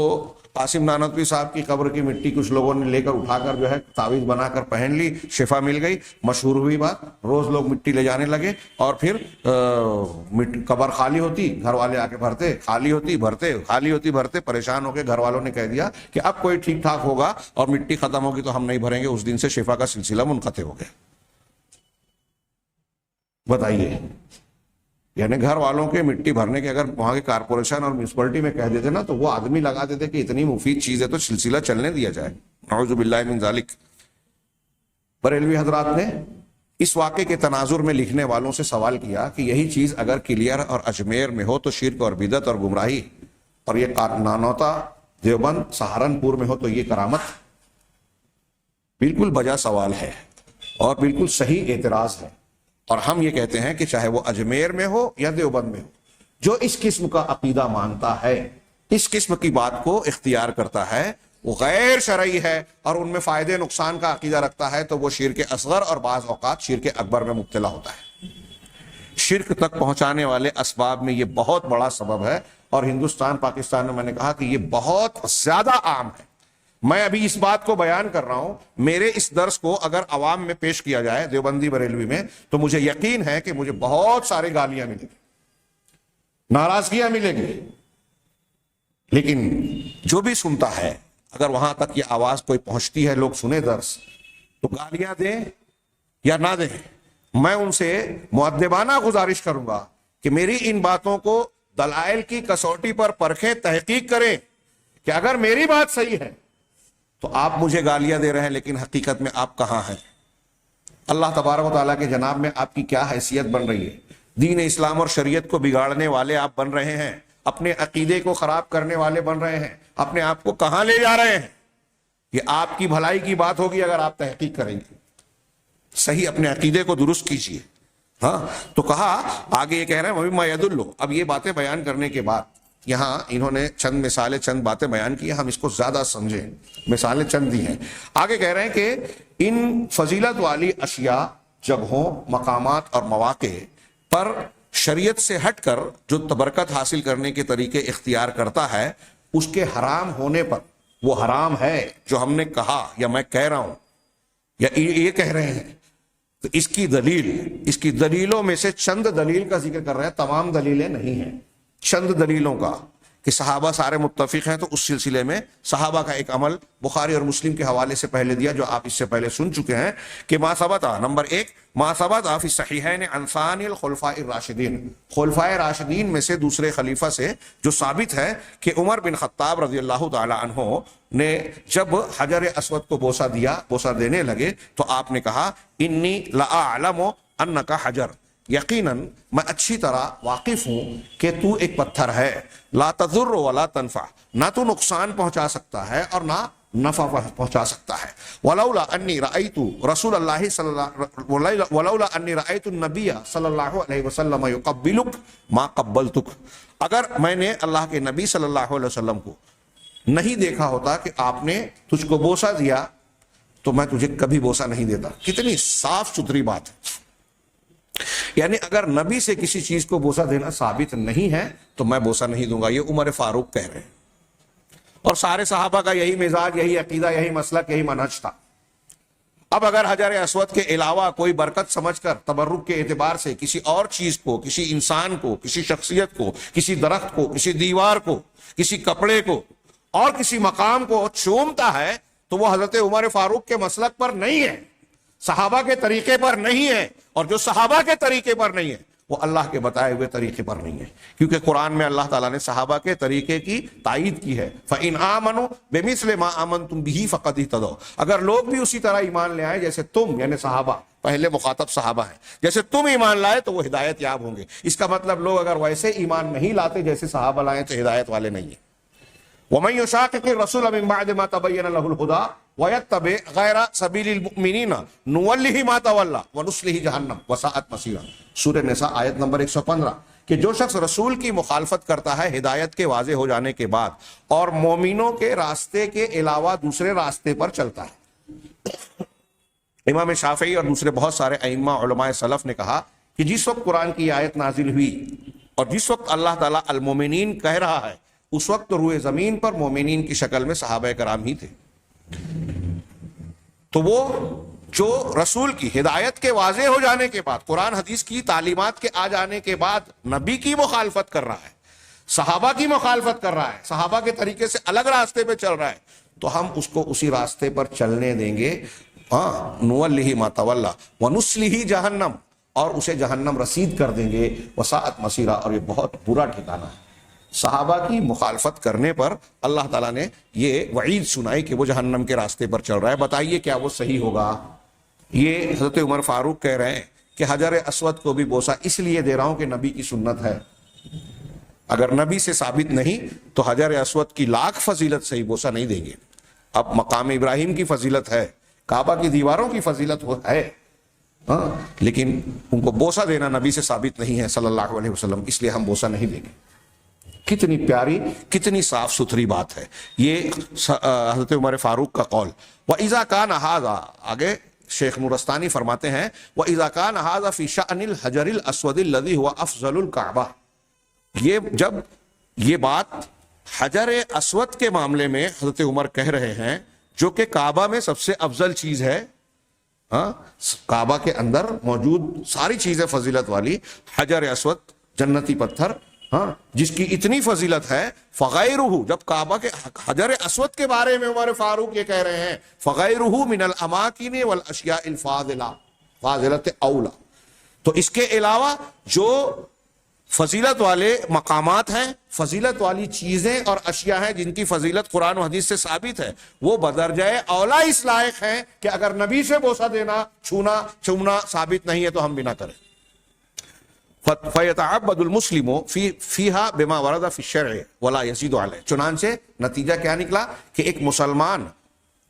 قاسم نانوتوی صاحب کی قبر کی مٹی کچھ لوگوں نے لے کر اٹھا کر جو ہے تعویذ بنا کر پہن لی, شفا مل گئی, مشہور ہوئی بات, روز لوگ مٹی لے جانے لگے, اور پھر قبر خالی ہوتی, گھر والے آ کے بھرتے, خالی ہوتی بھرتے, خالی ہوتی بھرتے, پریشان ہو کے گھر والوں نے کہہ دیا کہ اب کوئی ٹھیک ٹھاک ہوگا اور مٹی ختم ہوگی تو ہم نہیں بھریں گے. اس دن سے شفا کا سلسلہ منقطع ہو گیا. بتائیے, یعنی گھر والوں کے مٹی بھرنے کے اگر وہاں کے کارپوریشن اور میونسپلٹی میں کہہ دیتے نا تو وہ آدمی لگا دیتے کہ اتنی مفید چیز ہے تو سلسلہ چلنے دیا جائے. نعوذ باللہ من ذالک. بریلوی حضرات نے اس واقعے کے تناظر میں لکھنے والوں سے سوال کیا کہ یہی چیز اگر کلیئر اور اجمیر میں ہو تو شرک اور بدعت اور گمراہی, اور یہ نانوتا, دیوبند, سہارنپور میں ہو تو یہ کرامت. بالکل بجا سوال ہے اور بالکل صحیح اعتراض ہے, اور ہم یہ کہتے ہیں کہ چاہے وہ اجمیر میں ہو یا دیوبند میں ہو, جو اس قسم کا عقیدہ مانتا ہے, اس قسم کی بات کو اختیار کرتا ہے, وہ غیر شرعی ہے اور ان میں فائدے نقصان کا عقیدہ رکھتا ہے, تو وہ شرک اصغر اور بعض اوقات شرک اکبر میں مبتلا ہوتا ہے. شرک تک پہنچانے والے اسباب میں یہ بہت بڑا سبب ہے, اور ہندوستان پاکستان میں نے کہا کہ یہ بہت زیادہ عام ہے. میں ابھی اس بات کو بیان کر رہا ہوں, میرے اس درس کو اگر عوام میں پیش کیا جائے دیوبندی بریلوی میں, تو مجھے یقین ہے کہ مجھے بہت سارے گالیاں ملیں گی, ناراضگیاں ملیں گی. لیکن جو بھی سنتا ہے, اگر وہاں تک یہ آواز کوئی پہنچتی ہے, لوگ سنے درس, تو گالیاں دیں یا نہ دیں, میں ان سے مؤدبانہ گزارش کروں گا کہ میری ان باتوں کو دلائل کی کسوٹی پر پرکھیں, تحقیق کریں کہ اگر میری بات صحیح ہے تو آپ مجھے گالیاں دے رہے ہیں, لیکن حقیقت میں آپ کہاں ہیں؟ اللہ تبارک و تعالیٰ کے جناب میں آپ کی کیا حیثیت بن رہی ہے؟ دین اسلام اور شریعت کو بگاڑنے والے آپ بن رہے ہیں, اپنے عقیدے کو خراب کرنے والے بن رہے ہیں, اپنے آپ کو کہاں لے جا رہے ہیں؟ یہ آپ کی بھلائی کی بات ہوگی اگر آپ تحقیق کریں گے. صحیح اپنے عقیدے کو درست کیجیے. ہاں, تو کہا آگے یہ کہہ رہے ہیں وَمِمَّا يَدُلُّ. اب یہ باتیں بیان کرنے کے بعد یہاں انہوں نے چند مثالیں, چند باتیں بیان کی, ہم اس کو زیادہ سمجھیں. مثالیں چند دی ہیں. آگے کہہ رہے ہیں کہ ان فضیلت والی اشیاء, جگہوں, مقامات اور مواقع پر شریعت سے ہٹ کر جو برکت حاصل کرنے کے طریقے اختیار کرتا ہے, اس کے حرام ہونے پر, وہ حرام ہے جو ہم نے کہا یا میں کہہ رہا ہوں یا یہ کہہ رہے ہیں, تو اس کی دلیل, اس کی دلیلوں میں سے چند دلیل کا ذکر کر رہے ہیں, تمام دلیلیں نہیں ہیں, چند دلیلوں کا, کہ صحابہ سارے متفق ہیں. تو اس سلسلے میں صحابہ کا ایک عمل بخاری اور مسلم کے حوالے سے پہلے دیا, جو آپ اس سے پہلے سن چکے ہیں, کہ ما ثبت, نمبر 1, ما ثبت فی الصحیحین عن ثانی الخلفاء الراشدین, خلفاء راشدین میں سے دوسرے خلیفہ سے جو ثابت ہے کہ عمر بن خطاب رضی اللہ تعالی عنہ نے جب حجر اسود کو بوسہ دیا, بوسہ دینے لگے, تو آپ نے کہا انی لاعلم انک حجر, یقیناً میں اچھی طرح واقف ہوں کہ تو ایک پتھر ہے, لا تضر ولا تنفع, نہ تو نقصان پہنچا سکتا ہے اور نہ نفع پہنچا سکتا ہے. ولولا انی رأیت رسول اللہ صلی اللہ ولولا انی رأیت النبی صلی اللہ علیہ وسلم یقبلک ما قبلتک, اگر میں نے اللہ کے نبی صلی اللہ علیہ وسلم کو نہیں دیکھا ہوتا کہ آپ نے تجھ کو بوسہ دیا تو میں تجھے کبھی بوسہ نہیں دیتا. کتنی صاف ستھری بات ہے. یعنی اگر نبی سے کسی چیز کو بوسہ دینا ثابت نہیں ہے تو میں بوسہ نہیں دوں گا. یہ عمر فاروق کہہ رہے ہیں, اور سارے صحابہ کا یہی مزاج, یہی عقیدہ, یہی مسلک, یہی منہج تھا. اب اگر حجر اسود کے علاوہ کوئی برکت سمجھ کر تبرک کے اعتبار سے کسی اور چیز کو, کسی انسان کو, کسی شخصیت کو, کسی درخت کو, کسی دیوار کو, کسی کپڑے کو اور کسی مقام کو چومتا ہے, تو وہ حضرت عمر فاروق کے مسلک پر نہیں ہے, صحابہ کے طریقے پر نہیں ہے, اور جو صحابہ کے طریقے پر نہیں ہے وہ اللہ کے بتائے ہوئے طریقے پر نہیں ہے. کیونکہ قرآن میں اللہ تعالیٰ نے صحابہ کے طریقے کی تائید کی ہے. فَإِنْ آمَنُوا بِمِثْلِ مَا آمَنْتُمْ بِهِ فَقَدْ اهْتَدَوْا, اگر لوگ بھی اسی طرح ایمان لے آئے جیسے تم, یعنی صحابہ, پہلے مخاطب صحابہ ہیں, جیسے تم ایمان لائے تو وہ ہدایت یاب ہوں گے. اس کا مطلب لوگ اگر ویسے ایمان نہیں لاتے جیسے صحابہ لائے تو ہدایت والے نہیں ہیں. وَمَن يُشَاقِقِ الرَّسُولَ مِن بَعْدِ مَا تَبَيَّنَ لَهُ الْهُدَىٰ وَيَتَّبِعْ غَيْرَ سَبِيلِ الْمُؤْمِنِينَ نُوَلِّهِ مَا تَوَلَّىٰ وَنُصْلِهِ جَهَنَّمَ وَسَاءَتْ مَصِيرًا. سورہ نساء آیت نمبر 115, کہ جو شخص رسول کی مخالفت کرتا ہے ہدایت کے واضح ہو جانے کے بعد اور مومنوں کے راستے کے علاوہ دوسرے راستے پر چلتا ہے. امام شافعی اور دوسرے بہت سارے ائمہ علماء سلف نے کہا کہ جس وقت قرآن کی آیت نازل ہوئی اور جس وقت اللہ تعالیٰ المومنین کہہ رہا ہے اس وقت تو روئے زمین پر مومنین کی شکل میں صحابہ کرام ہی تھے. تو وہ جو رسول کی ہدایت کے واضح ہو جانے کے بعد، قرآن حدیث کی تعلیمات کے آ جانے کے بعد نبی کی مخالفت کر رہا ہے، صحابہ کی مخالفت کر رہا ہے، صحابہ کے طریقے سے الگ راستے پہ چل رہا ہے، تو ہم اس کو اسی راستے پر چلنے دیں گے. نوَلِّهِ مَا تَوَلَّى وَنُصْلِهِ جہنم، اور اسے جہنم رسید کر دیں گے. وَسَاءَتْ مَصِيرًا، اور یہ بہت برا ٹھکانہ ہے. صحابہ کی مخالفت کرنے پر اللہ تعالیٰ نے یہ وعید سنائی کہ وہ جہنم کے راستے پر چل رہا ہے. بتائیے کیا وہ صحیح ہوگا؟ یہ حضرت عمر فاروق کہہ رہے ہیں کہ حجر اسود کو بھی بوسہ اس لیے دے رہا ہوں کہ نبی کی سنت ہے. اگر نبی سے ثابت نہیں تو حجر اسود کی لاکھ فضیلت سے ہی بوسہ نہیں دیں گے. اب مقام ابراہیم کی فضیلت ہے، کعبہ کی دیواروں کی فضیلت ہے، لیکن ان کو بوسہ دینا نبی سے ثابت نہیں ہے صلی اللہ علیہ وسلم، اس لیے ہم بوسہ نہیں دیں گے. کتنی پیاری، کتنی صاف ستھری بات ہے یہ حضرت عمر فاروق کا قول. وَإِذَا كَانَ هَذَا، آگے شیخ نورستانی فرماتے ہیں وَإِذَا كَانَ هَذَا فِي شَأْنِ الْحَجَرِ الْأَسْوَدِ الَّذِي هُوَ أَفْضَلُ الْكَعْبَةِ، یہ جب یہ بات حجر اسود کے معاملے میں حضرت عمر کہہ رہے ہیں جو کہ کعبہ میں سب سے افضل چیز ہے، کعبہ کے اندر موجود ساری چیزیں فضیلت والی، حجر اسود جنتی پتھر جس کی اتنی فضیلت ہے. فغیرہ، جب کعبہ کے حجر اسود کے بارے میں عمر فاروق یہ کہہ رہے ہیں فغیرہ من الاماکن والاشیاء الفاضلہ، فاضلۃ اولا، تو اس کے علاوہ جو فضیلت والے مقامات ہیں، فضیلت والی چیزیں اور اشیاء ہیں جن کی فضیلت قرآن و حدیث سے ثابت ہے، وہ بدرجہ اولا اس لائق ہیں کہ اگر نبی سے بوسہ دینا، چھونا چومنا ثابت نہیں ہے تو ہم بھی نہ کریں. فَيَتَعَبَّدُ الْمُسْلِمُ فِيهَا بِمَا وَرَدَ فِي الشَّرْعِ وَلَا يَزِيدُ عَلَيْهِ. چنانچہ نتیجہ کیا نکلا کہ ایک مسلمان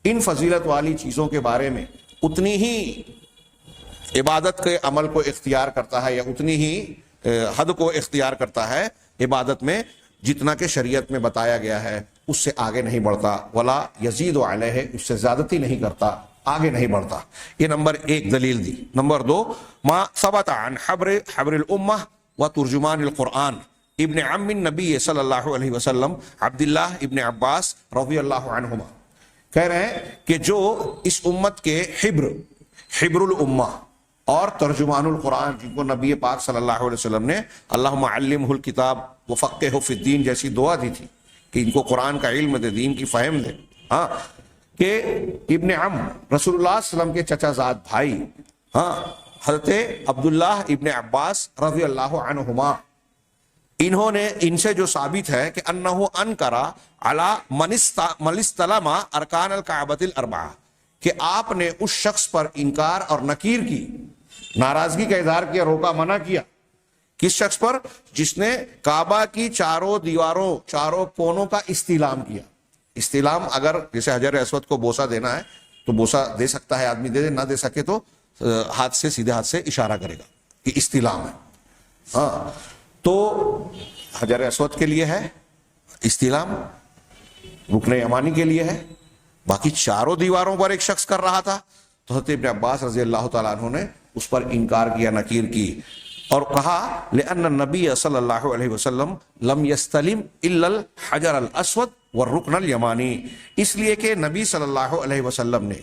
ان فضیلت والی چیزوں کے بارے میں اتنی ہی عبادت کے عمل کو اختیار کرتا ہے یا اتنی ہی حد کو اختیار کرتا ہے عبادت میں جتنا کہ شریعت میں بتایا گیا ہے، اس سے آگے نہیں بڑھتا. ولا یزید علیہ، اس سے زیادتی نہیں کرتا، آگے نہیں بڑھتا. یہ نمبر ایک دلیل دی. نمبر دو، ما ثبت عن حبر الامہ و ترجمان القرآن ابن عم النبی صلی اللہ علیہ وسلم عبداللہ ابن عباس رضی اللہ عنہما، کہہ رہے ہیں کہ جو اس امت کے حبر الامہ اور ترجمان القرآن، جن کو نبی پاک صلی اللہ علیہ وسلم نے اللہم علمہ الکتاب وفقہہ فی الدین جیسی دعا دی تھی کہ ان کو قرآن کا علم دے، دین کی فہم دے، کہ ابن عم رسول اللہ صلی اللہ علیہ وسلم کے چچا زاد بھائی حضرت عبداللہ ابن عباس رضی اللہ عنہما، انہوں نے ان سے جو ثابت ہے کہ انہ انکر علی من استلم ارکان الکعبۃ الاربعہ، کہ آپ نے اس شخص پر انکار اور نکیر کی، ناراضگی کا اظہار کیا، روکا، منع کیا. کس شخص پر؟ جس نے کعبہ کی چاروں دیواروں، چاروں کونوں کا استعلام کیا. استعلام، اگر جیسے حجر اسود کو بوسہ دینا ہے تو بوسہ دے سکتا ہے آدمی، دے نہ دے سکے تو ہاتھ سے، سیدھے ہاتھ سے اشارہ کرے گا کہ استعلام ہے. تو حجر اسود کے لیے ہے استعلام، رکن یمانی کے لیے ہے، باقی چاروں دیواروں پر ایک شخص کر رہا تھا. تو حضرت ابن عباس رضی اللہ تعالیٰ عنہ نے اس پر انکار کیا، نکیر کی، اور کہا لأن النبی صلی اللہ علیہ وسلم لم یستلم الا الحجر الاسود والرکن الیمانی، اس لیے کہ نبی صلی اللہ علیہ وسلم نے،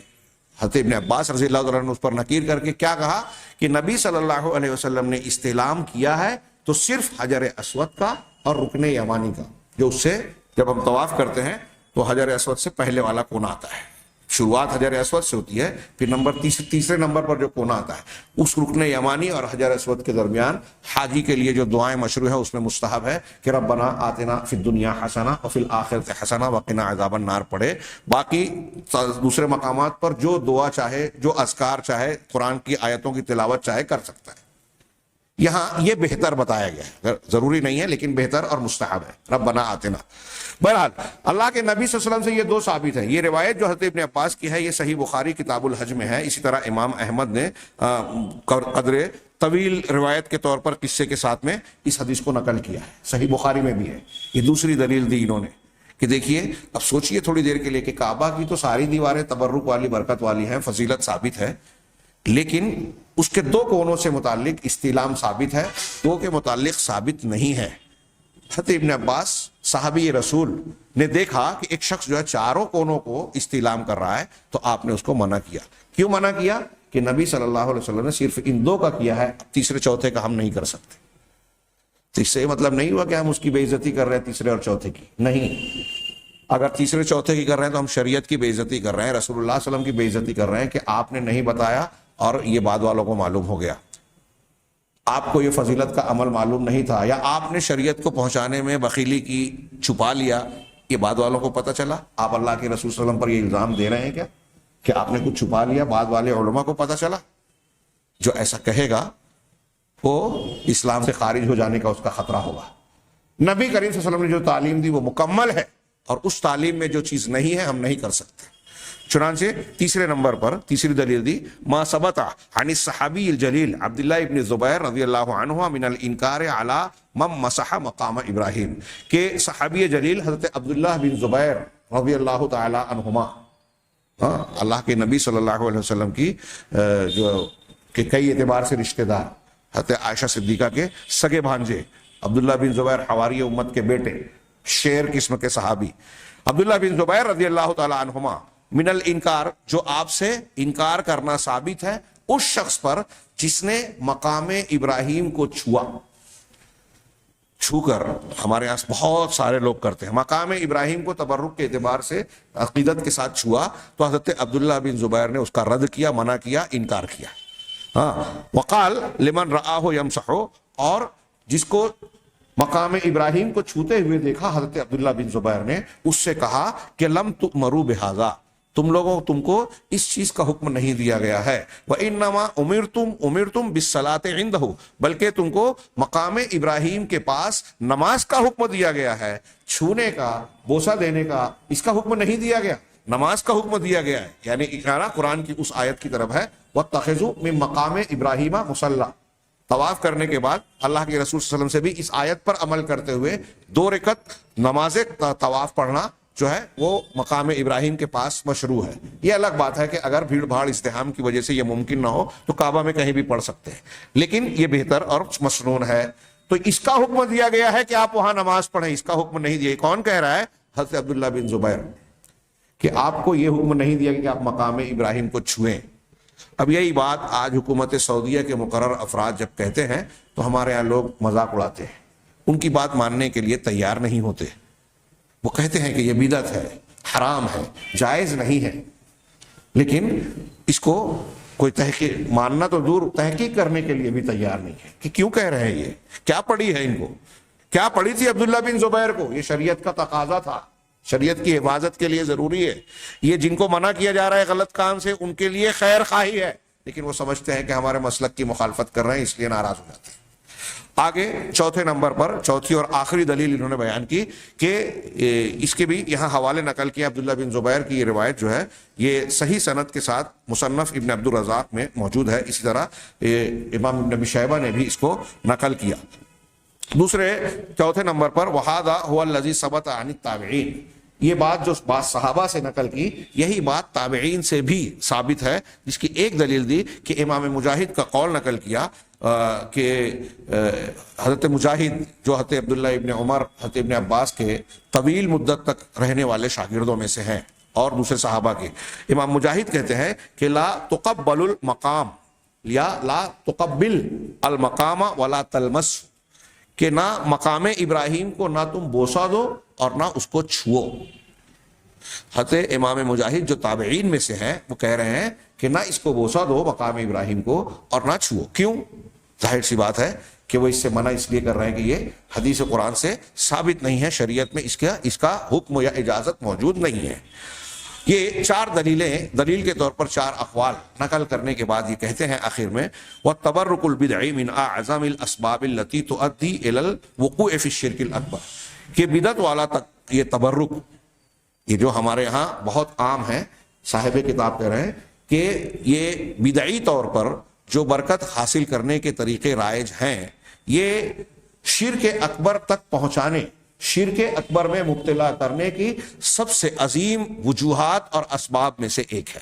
حضرت ابن عباس رضی اللہ تعالیٰ عنہ اس پر نکیر کر کے کیا کہا کہ نبی صلی اللہ علیہ وسلم نے استعلام کیا ہے تو صرف حجر اسود کا اور رکن یمانی کا، جو اس سے جب ہم طواف کرتے ہیں تو حجر اسود سے پہلے والا کونا آتا ہے. شروعات حجر اسود سے ہوتی ہے، پھر تیسرے نمبر پر جو کونا آتا ہے، اس رکن یمانی اور حجر اسود کے درمیان حاجی کے لیے جو دعائیں مشروع ہیں اس میں مستحب ہے کہ ربنا آتنا فی الدنیا حسنہ وفی الآخرۃ حسنہ وقنا عذاب النار پڑھے. باقی دوسرے مقامات پر جو دعا چاہے، جو اذکار چاہے، قرآن کی آیتوں کی تلاوت چاہے کر سکتا ہے. یہاں یہ بہتر بتایا گیا ہے، ضروری نہیں ہے لیکن بہتر اور مستحب ہے ربنا آتنا. بہرحال اللہ کے نبی صلی اللہ علیہ وسلم سے یہ دو ثابت ہیں. یہ روایت جو حضرت ابن عباس کی ہے یہ صحیح بخاری کتاب الحج میں ہے. اسی طرح امام احمد نے قدر طویل روایت کے طور پر قصے کے ساتھ میں اس حدیث کو نقل کیا ہے، صحیح بخاری میں بھی ہے. یہ دوسری دلیل دی انہوں نے کہ دیکھیے، اب سوچئے تھوڑی دیر کے لیے کہ کعبہ کی تو ساری دیواریں تبرک والی، برکت والی ہیں، فضیلت ثابت ہے، لیکن اس کے دو کونوں سے متعلق استعلام ثابت ہے، دو کے متعلق ثابت نہیں ہے. حضرت ابن عباس صحابی رسول نے دیکھا کہ ایک شخص جو ہے چاروں کونوں کو استعلام کر رہا ہے، تو آپ نے اس کو منع کیا. کیوں منع کیا؟ کہ نبی صلی اللہ علیہ وسلم نے صرف ان دو کا کیا ہے، تیسرے چوتھے کا ہم نہیں کر سکتے. تو اس سے یہ مطلب نہیں ہوا کہ ہم اس کی بے عزتی کر رہے ہیں تیسرے اور چوتھے کی، نہیں. اگر تیسرے چوتھے کی کر رہے ہیں تو ہم شریعت کی بے عزتی کر رہے ہیں، رسول اللہ صلی اللہ علیہ وسلم کی بے عزتی کر رہے ہیں کہ آپ نے نہیں بتایا اور یہ بعد والوں کو معلوم ہو گیا. آپ کو یہ فضیلت کا عمل معلوم نہیں تھا، یا آپ نے شریعت کو پہنچانے میں بخیلی کی، چھپا لیا، یہ بعد والوں کو پتہ چلا. آپ اللہ کے رسول صلی اللہ علیہ وسلم پر یہ الزام دے رہے ہیں کیا کہ آپ نے کچھ چھپا لیا، بعد والے علماء کو پتہ چلا؟ جو ایسا کہے گا وہ اسلام سے خارج ہو جانے کا اس کا خطرہ ہوگا. نبی کریم صلی اللہ علیہ وسلم نے جو تعلیم دی وہ مکمل ہے، اور اس تعلیم میں جو چیز نہیں ہے ہم نہیں کر سکتے. چنانچہ تیسرے نمبر پر تیسری دلیل دی ما ثبت عن الصحابی الجلیل عبداللہ ابن زبیر رضی اللہ عنہ من الانکار علی من مسح مقام ابراہیم، کہ صحابی جلیل حضرت عبداللہ بن زبیر رضی اللہ تعالی عنہما، اللہ کے نبی صلی اللہ علیہ وسلم کی جو کہ کئی اعتبار سے رشتہ دار، حضرت عائشہ صدیقہ کے سگے بھانجے عبداللہ بن زبیر حواری امت کے بیٹے، شیر قسم کے صحابی عبداللہ بن زبیر رضی اللہ تعالی عنہما، من الانکار، جو آپ سے انکار کرنا ثابت ہے اس شخص پر جس نے مقام ابراہیم کو چھو کر، ہمارے یہاں بہت سارے لوگ کرتے ہیں، مقام ابراہیم کو تبرک کے اعتبار سے عقیدت کے ساتھ چھوا، تو حضرت عبداللہ بن زبیر نے اس کا رد کیا، منع کیا، انکار کیا. وقال لمن رآہ یمسح، اور جس کو مقام ابراہیم کو چھوتے ہوئے دیکھا حضرت عبداللہ بن زبیر نے، اس سے کہا کہ لم تؤمروا بہذا، تم کو اس چیز کا حکم نہیں دیا گیا ہے. وانما امرتم بالصلاۃ عنده، بلکہ تم کو مقام ابراہیم کے پاس نماز کا حکم دیا گیا ہے، چھونے کا، بوسہ دینے کا اس کا حکم نہیں دیا گیا، نماز کا حکم دیا گیا ہے. یعنی اشارہ قرآن کی اس آیت کی طرف ہے واتخذوا من مقام ابراہیم مصلی. طواف کرنے کے بعد اللہ کے رسول صلی اللہ علیہ وسلم سے بھی اس آیت پر عمل کرتے ہوئے 2 رکعت نماز طواف پڑھنا جو ہے وہ مقام ابراہیم کے پاس مشروع ہے. یہ الگ بات ہے کہ اگر بھیڑ بھاڑ ازدحام کی وجہ سے یہ ممکن نہ ہو تو کعبہ میں کہیں بھی پڑھ سکتے ہیں، لیکن یہ بہتر اور مسنون ہے. تو اس کا حکم دیا گیا ہے کہ آپ وہاں نماز پڑھیں، اس کا حکم نہیں دیا. کون کہہ رہا ہے؟ حضرت عبداللہ بن زبیر، کہ آپ کو یہ حکم نہیں دیا کہ آپ مقام ابراہیم کو چھوئیں. اب یہی بات آج حکومت سعودیہ کے مقرر افراد جب کہتے ہیں تو ہمارے یہاں لوگ مذاق اڑاتے ہیں، ان کی بات ماننے کے لیے تیار نہیں ہوتے. وہ کہتے ہیں کہ یہ بدعت ہے، حرام ہے، جائز نہیں ہے، لیکن اس کو کوئی تحقیق ماننا تو دور، تحقیق کرنے کے لیے بھی تیار نہیں ہے کہ کیوں کہہ رہے ہیں. یہ کیا پڑی ہے ان کو، کیا پڑی تھی عبداللہ بن زبیر کو؟ یہ شریعت کا تقاضا تھا، شریعت کی حفاظت کے لیے ضروری ہے. یہ جن کو منع کیا جا رہا ہے غلط کام سے، ان کے لیے خیر خواہی ہے، لیکن وہ سمجھتے ہیں کہ ہمارے مسلک کی مخالفت کر رہے ہیں اس لیے ناراض ہو جاتے ہیں. آگے چوتھے نمبر پر چوتھی اور آخری دلیل انہوں نے بیان کی کہ اس کے بھی یہاں حوالے نقل کیا. عبداللہ بن زبیر کی یہ روایت جو ہے یہ صحیح سند کے ساتھ مصنف ابن عبد الرزاق میں موجود ہے، اسی طرح امام ابن ابی شیبہ نے بھی اس کو نقل کیا. چوتھے نمبر پر وہذا هو الذی ثبت عن التابعین، یہ بات جو بات صحابہ سے نقل کی یہی بات تابعین سے بھی ثابت ہے، جس کی ایک دلیل دی کہ امام مجاہد کا قول نقل کیا کہ حضرت مجاہد جو حضرت عبداللہ ابن عمر، حضرت ابن عباس کے طویل مدت تک رہنے والے شاگردوں میں سے ہیں اور دوسرے صحابہ کے، امام مجاہد کہتے ہیں کہ لا تقبل المقام، یا لا تقبل المقام ولا تلمس، کہ نہ مقام ابراہیم کو نہ تم بوسہ دو اور نہ اس کو چھو. حضرت امام مجاہد جو تابعین میں سے ہیں وہ کہہ رہے ہیں کہ نہ اس کو بوسہ دو مقام ابراہیم کو اور نہ چھو. کیوں؟ ظاہر سی بات ہے کہ وہ اس سے منع اس لیے کر رہے ہیں کہ یہ حدیث قرآن سے ثابت نہیں ہے، شریعت میں اس کا حکم یا اجازت موجود نہیں ہے. یہ 4 دلیلیں، دلیل کے طور پر 4 اقوال نقل کرنے کے بعد یہ کہتے ہیں آخر میں وَالتَّبَرُّكُ الْبِدْعِ مِنْ أَعْظَمِ الْأَسْبَابِ الَّتِي تُؤَدِّي إِلَى الْوُقُوعِ فِي الشِّرْكِ الْأَكْبَرِ، کہ بدعت والا تک یہ تبرک، یہ جو ہمارے ہاں بہت عام ہے، صاحب کتاب کہہ رہے ہیں کہ یہ بدعی طور پر جو برکت حاصل کرنے کے طریقے رائج ہیں یہ شرک اکبر تک پہنچانے، شرک اکبر میں مبتلا کرنے کی سب سے عظیم وجوہات اور اسباب میں سے ایک ہے.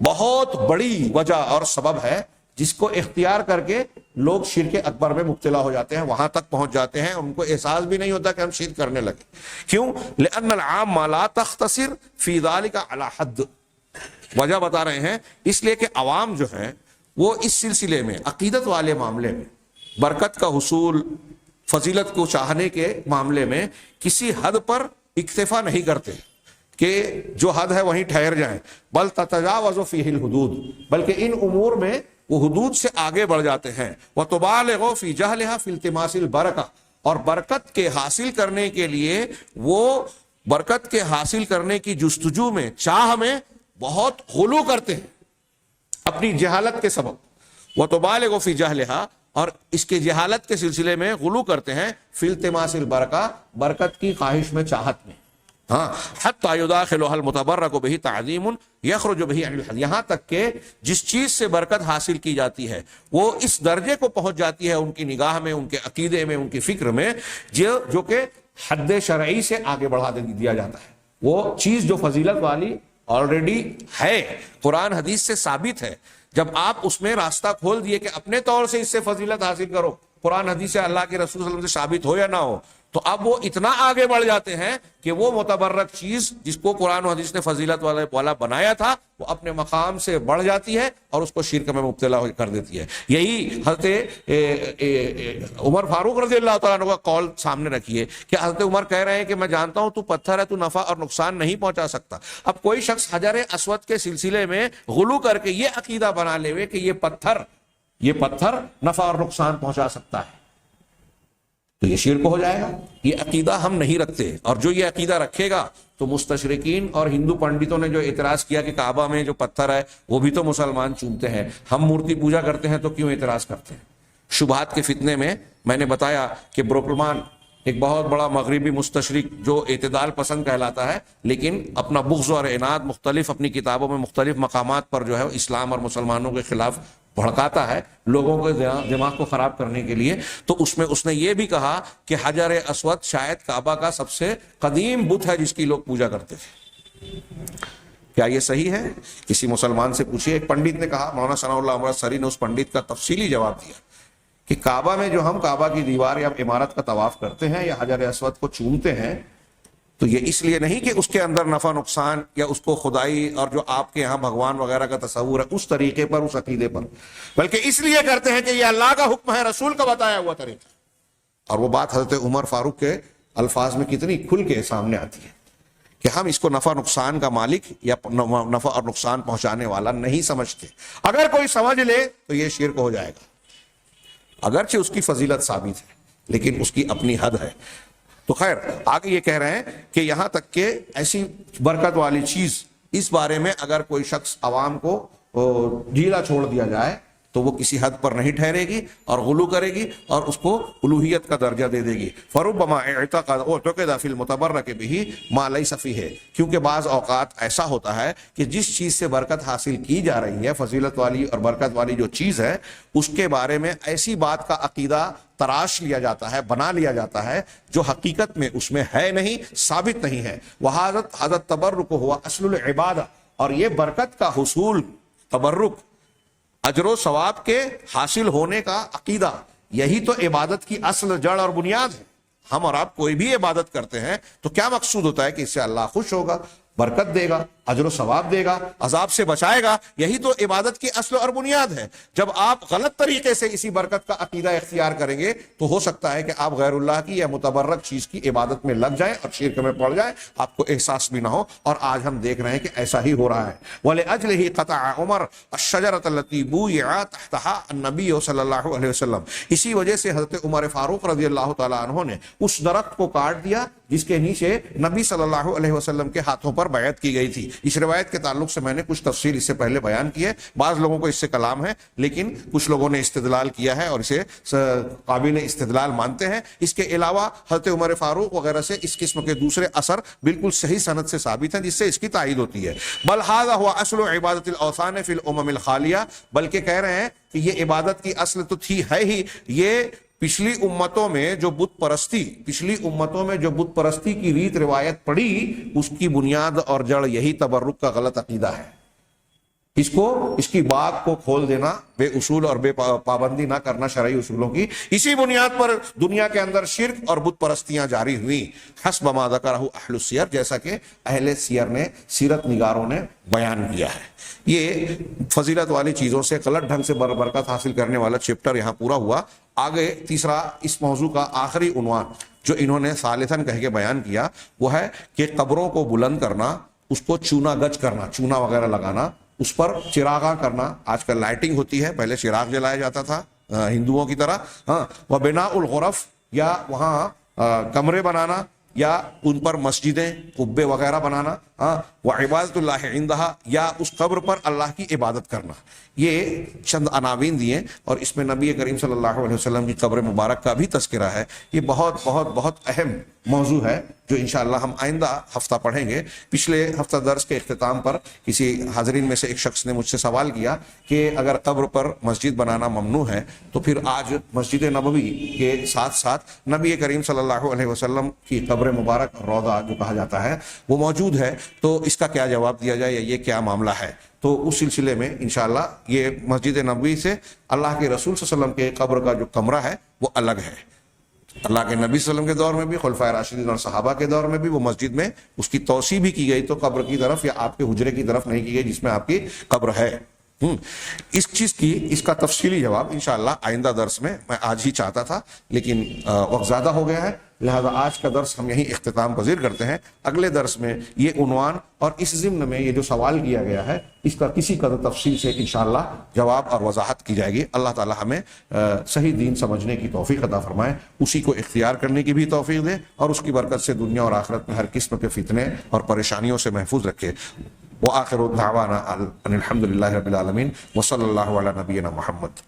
بہت بڑی وجہ اور سبب ہے جس کو اختیار کر کے لوگ شرک اکبر میں مبتلا ہو جاتے ہیں، وہاں تک پہنچ جاتے ہیں، ان کو احساس بھی نہیں ہوتا کہ ہم شرک کرنے لگے. کیوں؟ لأن العام لا تختصر فی ذلک علی حد. وجہ بتا رہے ہیں اس لیے کہ عوام جو ہیں وہ اس سلسلے میں، عقیدت والے معاملے میں، برکت کا حصول، فضیلت کو چاہنے کے معاملے میں کسی حد پر اکتفا نہیں کرتے کہ جو حد ہے وہیں ٹھہر جائیں، بل تتجاوز فیہ الحدود، بلکہ ان امور میں وہ حدود سے آگے بڑھ جاتے ہیں. وتبالغ فی جہلھا فی التماس البرکہ، اور برکت کے حاصل کرنے کے لیے وہ برکت کے حاصل کرنے کی جستجو میں، چاہ میں بہت غلو کرتے ہیں اپنی جہالت کے سبب. وتبالغ فی جہلھا، اور اس کے جہالت کے سلسلے میں غلو کرتے ہیں فی التماس البرکہ، برکت کی خواہش میں، چاہت میں. ہاں، حتی یداخلها المتبرک بہ تعظیم یخرج بہ عن الحد، یہاں تک کہ جس چیز سے برکت حاصل کی جاتی ہے وہ اس درجے کو پہنچ جاتی ہے ان کی نگاہ میں، ان کے عقیدے میں، ان کی فکر میں، جو کہ حد شرعی سے آگے بڑھا دیا جاتا ہے. وہ چیز جو فضیلت والی آلریڈی ہے، قرآن حدیث سے ثابت ہے، جب آپ اس میں راستہ کھول دیے کہ اپنے طور سے اس سے فضیلت حاصل کرو، قرآن حدیث سے، اللہ کے رسول صلی اللہ علیہ وسلم سے ثابت ہو یا نہ ہو، تو اب وہ اتنا آگے بڑھ جاتے ہیں کہ وہ متبرک چیز جس کو قرآن و حدیث نے فضیلت والا بنایا تھا، وہ اپنے مقام سے بڑھ جاتی ہے اور اس کو شرک میں مبتلا کر دیتی ہے. یہی حضرت عمر فاروق رضی اللہ تعالیٰ عنہ کا قول سامنے رکھیے کہ حضرت عمر کہہ رہے ہیں کہ میں جانتا ہوں تو پتھر ہے، تو نفع اور نقصان نہیں پہنچا سکتا. اب کوئی شخص حجر اسود کے سلسلے میں غلو کر کے یہ عقیدہ بنا لے کہ یہ پتھر نفع اور نقصان پہنچا سکتا ہے، تو یہ شرک ہو جائے گا. یہ عقیدہ ہم نہیں رکھتے، اور جو یہ عقیدہ رکھے گا تو مستشرقین اور ہندو پنڈتوں نے جو اعتراض کیا کہ کعبہ میں جو پتھر ہے وہ بھی تو مسلمان چومتے ہیں، ہم مورتی پوجا کرتے ہیں تو کیوں اعتراض کرتے ہیں؟ شبہات کے فتنے میں میں نے بتایا کہ بروکلمان ایک بہت بڑا مغربی مستشرق جو اعتدال پسند کہلاتا ہے، لیکن اپنا بغض اور عناد مختلف اپنی کتابوں میں مختلف مقامات پر جو ہے اسلام اور مسلمانوں کے خلاف بھڑکاتا ہے لوگوں کے دماغ کو خراب کرنے کے لیے. تو اس نے یہ بھی کہا کہ حجر اسود شاید کعبہ کا سب سے قدیم بت ہے جس کی لوگ پوجا کرتے تھے. کیا یہ صحیح ہے؟ کسی مسلمان سے پوچھیے. ایک پنڈت نے کہا، مولانا ثناء اللہ امرت سری نے اس پنڈت کا تفصیلی جواب دیا کہ کعبہ میں جو ہم کعبہ کی دیوار یا عمارت کا طواف کرتے ہیں یا حجر اسود کو چومتے ہیں، تو یہ اس لیے نہیں کہ اس کے اندر نفع نقصان یا اس کو خدائی اور جو آپ کے یہاں بھگوان وغیرہ کا تصور ہے اس طریقے پر، اس عقیدے پر، بلکہ اس لیے کرتے ہیں کہ یہ اللہ کا حکم ہے، رسول کا بتایا ہوا طریقہ. اور وہ بات حضرت عمر فاروق کے الفاظ میں کتنی کھل کے سامنے آتی ہے کہ ہم اس کو نفع نقصان کا مالک یا نفع اور نقصان پہنچانے والا نہیں سمجھتے. اگر کوئی سمجھ لے تو یہ شرک ہو جائے گا، اگرچہ اس کی فضیلت ثابت ہے لیکن اس کی اپنی حد ہے. تو خیر، آگے یہ کہہ رہے ہیں کہ یہاں تک کہ ایسی برکت والی چیز، اس بارے میں اگر کوئی شخص عوام کو ڈھیلا چھوڑ دیا جائے تو وہ کسی حد پر نہیں ٹھہرے گی اور غلو کرے گی اور اس کو الوہیت کا درجہ دے دے گی. فربما اعتقد فی المتبرک بہ ما لیس فیہ، کیونکہ بعض اوقات ایسا ہوتا ہے کہ جس چیز سے برکت حاصل کی جا رہی ہے، فضیلت والی اور برکت والی جو چیز ہے، اس کے بارے میں ایسی بات کا عقیدہ تراش لیا جاتا ہے، بنا لیا جاتا ہے جو حقیقت میں اس میں ہے نہیں، ثابت نہیں ہے. وحضرت تبرک ہوا اصل العبادہ، اور یہ برکت کا حصول، تبرک، اجر و ثواب کے حاصل ہونے کا عقیدہ، یہی تو عبادت کی اصل، جڑ اور بنیاد ہے. ہم اور آپ کوئی بھی عبادت کرتے ہیں تو کیا مقصود ہوتا ہے کہ اس سے اللہ خوش ہوگا، برکت دے گا، اجر و ثواب دے گا، عذاب سے بچائے گا. یہی تو عبادت کی اصل اور بنیاد ہے. جب آپ غلط طریقے سے اسی برکت کا عقیدہ اختیار کریں گے تو ہو سکتا ہے کہ آپ غیر اللہ کی یا متبرک چیز کی عبادت میں لگ جائیں اور شرک میں پڑ جائیں، آپ کو احساس بھی نہ ہو. اور آج ہم دیکھ رہے ہیں کہ ایسا ہی ہو رہا ہے. وَلِأَجْلِهِ قَطَعَ عُمَرُ الشَّجَرَةَ الَّتِي بُوِّعَ تَحْتَهَا النَّبِيُّ صلی اللہ علیہ وسلم. اسی وجہ سے حضرت عمر فاروق رضی اللہ تعالیٰ عنہ نے اس درخت کو کاٹ دیا جس کے نیچے نبی صلی اللہ علیہ وسلم کے ہاتھوں پر بیعت کی گئی تھی. اس روایت کے تعلق سے میں نے کچھ تفصیل اس سے پہلے بیان کی ہے. بعض لوگوں کو اس سے کلام ہے، لیکن کچھ لوگوں نے استدلال کیا ہے اور اسے قابل استدلال مانتے ہیں. اس کے علاوہ حضرت عمر فاروق وغیرہ سے اس قسم کے دوسرے اثر بالکل صحیح سند سے ثابت ہیں جس سے اس کی تائید ہوتی ہے. بل ھذا هو اصل عبادت الاوثان فی الامم الخالیہ، بلکہ کہہ رہے ہیں کہ یہ عبادت کی اصل تو تھی ہے ہی. یہ پچھلی امتوں میں جو بت پرستی کی ریت روایت پڑی، اس کی بنیاد اور جڑ یہی تبرک کا غلط عقیدہ ہے. اس کو اس کی بات کو کھول دینا، بے اصول اور بے پابندی نہ کرنا شرعی اصولوں کی، اسی بنیاد پر دنیا کے اندر شرک اور بت پرستیاں جاری ہوئیں، حسب ما ذکرہ اہل السیر، جیسا کہ اہل سیر نے، سیرت نگاروں نے بیان کیا ہے۔ یہ فضیلت والی چیزوں سے غلط ڈھنگ سے برکت حاصل کرنے والا چیپٹر یہاں پورا ہوا۔ آگے تیسرا اس موضوع کا آخری عنوان جو انہوں نے ثالثاً کہہ کے بیان کیا وہ ہے کہ قبروں کو بلند کرنا، اس کو چونا گچ کرنا، چونا وغیرہ لگانا، اس پر چراغاں کرنا، آج کل لائٹنگ ہوتی ہے، پہلے چراغ جلایا جاتا تھا ہندوؤں کی طرح، ہاں، وبناء الغرف، یا وہاں کمرے بنانا، یا ان پر مسجدیں، قبے وغیرہ بنانا، ہاں، وعبادت اللہ عندہا، یا اس قبر پر اللہ کی عبادت کرنا۔ یہ چند عناوین دیے، اور اس میں نبی کریم صلی اللہ علیہ وسلم کی قبر مبارک کا بھی تذکرہ ہے۔ یہ بہت بہت بہت اہم موضوع ہے جو انشاءاللہ ہم آئندہ ہفتہ پڑھیں گے۔ پچھلے ہفتہ درس کے اختتام پر کسی حاضرین میں سے ایک شخص نے مجھ سے سوال کیا کہ اگر قبر پر مسجد بنانا ممنوع ہے تو پھر آج مسجد نبوی کے ساتھ ساتھ نبی کریم صلی اللہ علیہ وسلم کی قبر مبارک، روضہ جو کہا جاتا ہے، وہ موجود ہے، تو اس کا کیا جواب دیا جائے، یا یہ کیا معاملہ ہے؟ تو اس سلسلے میں انشاءاللہ یہ مسجد نبوی سے اللہ کے رسول صلی اللہ علیہ وسلم کے قبر کا جو کمرہ ہے وہ الگ ہے۔ اللہ کے نبی صلی اللہ علیہ وسلم کے دور میں بھی، خلفائے راشدین اور صحابہ کے دور میں بھی وہ مسجد میں اس کی توسیع بھی کی گئی، تو قبر کی طرف یا آپ کے حجرے کی طرف نہیں کی گئی جس میں آپ کی قبر ہے۔ اس چیز کی، اس کا تفصیلی جواب انشاءاللہ آئندہ درس میں آج ہی چاہتا تھا، لیکن وقت زیادہ ہو گیا ہے، لہذا آج کا درس ہم یہیں اختتام پذیر کرتے ہیں۔ اگلے درس میں یہ عنوان اور اس ضمن میں یہ جو سوال کیا گیا ہے اس کا کسی قدر تفصیل سے انشاءاللہ جواب اور وضاحت کی جائے گی۔ اللہ تعالی ہمیں صحیح دین سمجھنے کی توفیق عطا فرمائے، اسی کو اختیار کرنے کی بھی توفیق دے، اور اس کی برکت سے دنیا اور آخرت میں ہر قسم کے فتنے اور پریشانیوں سے محفوظ رکھے۔ وآخر دعوانا ان الحمد للہ رب العالمین، وصلی اللہ علی نبینا محمد۔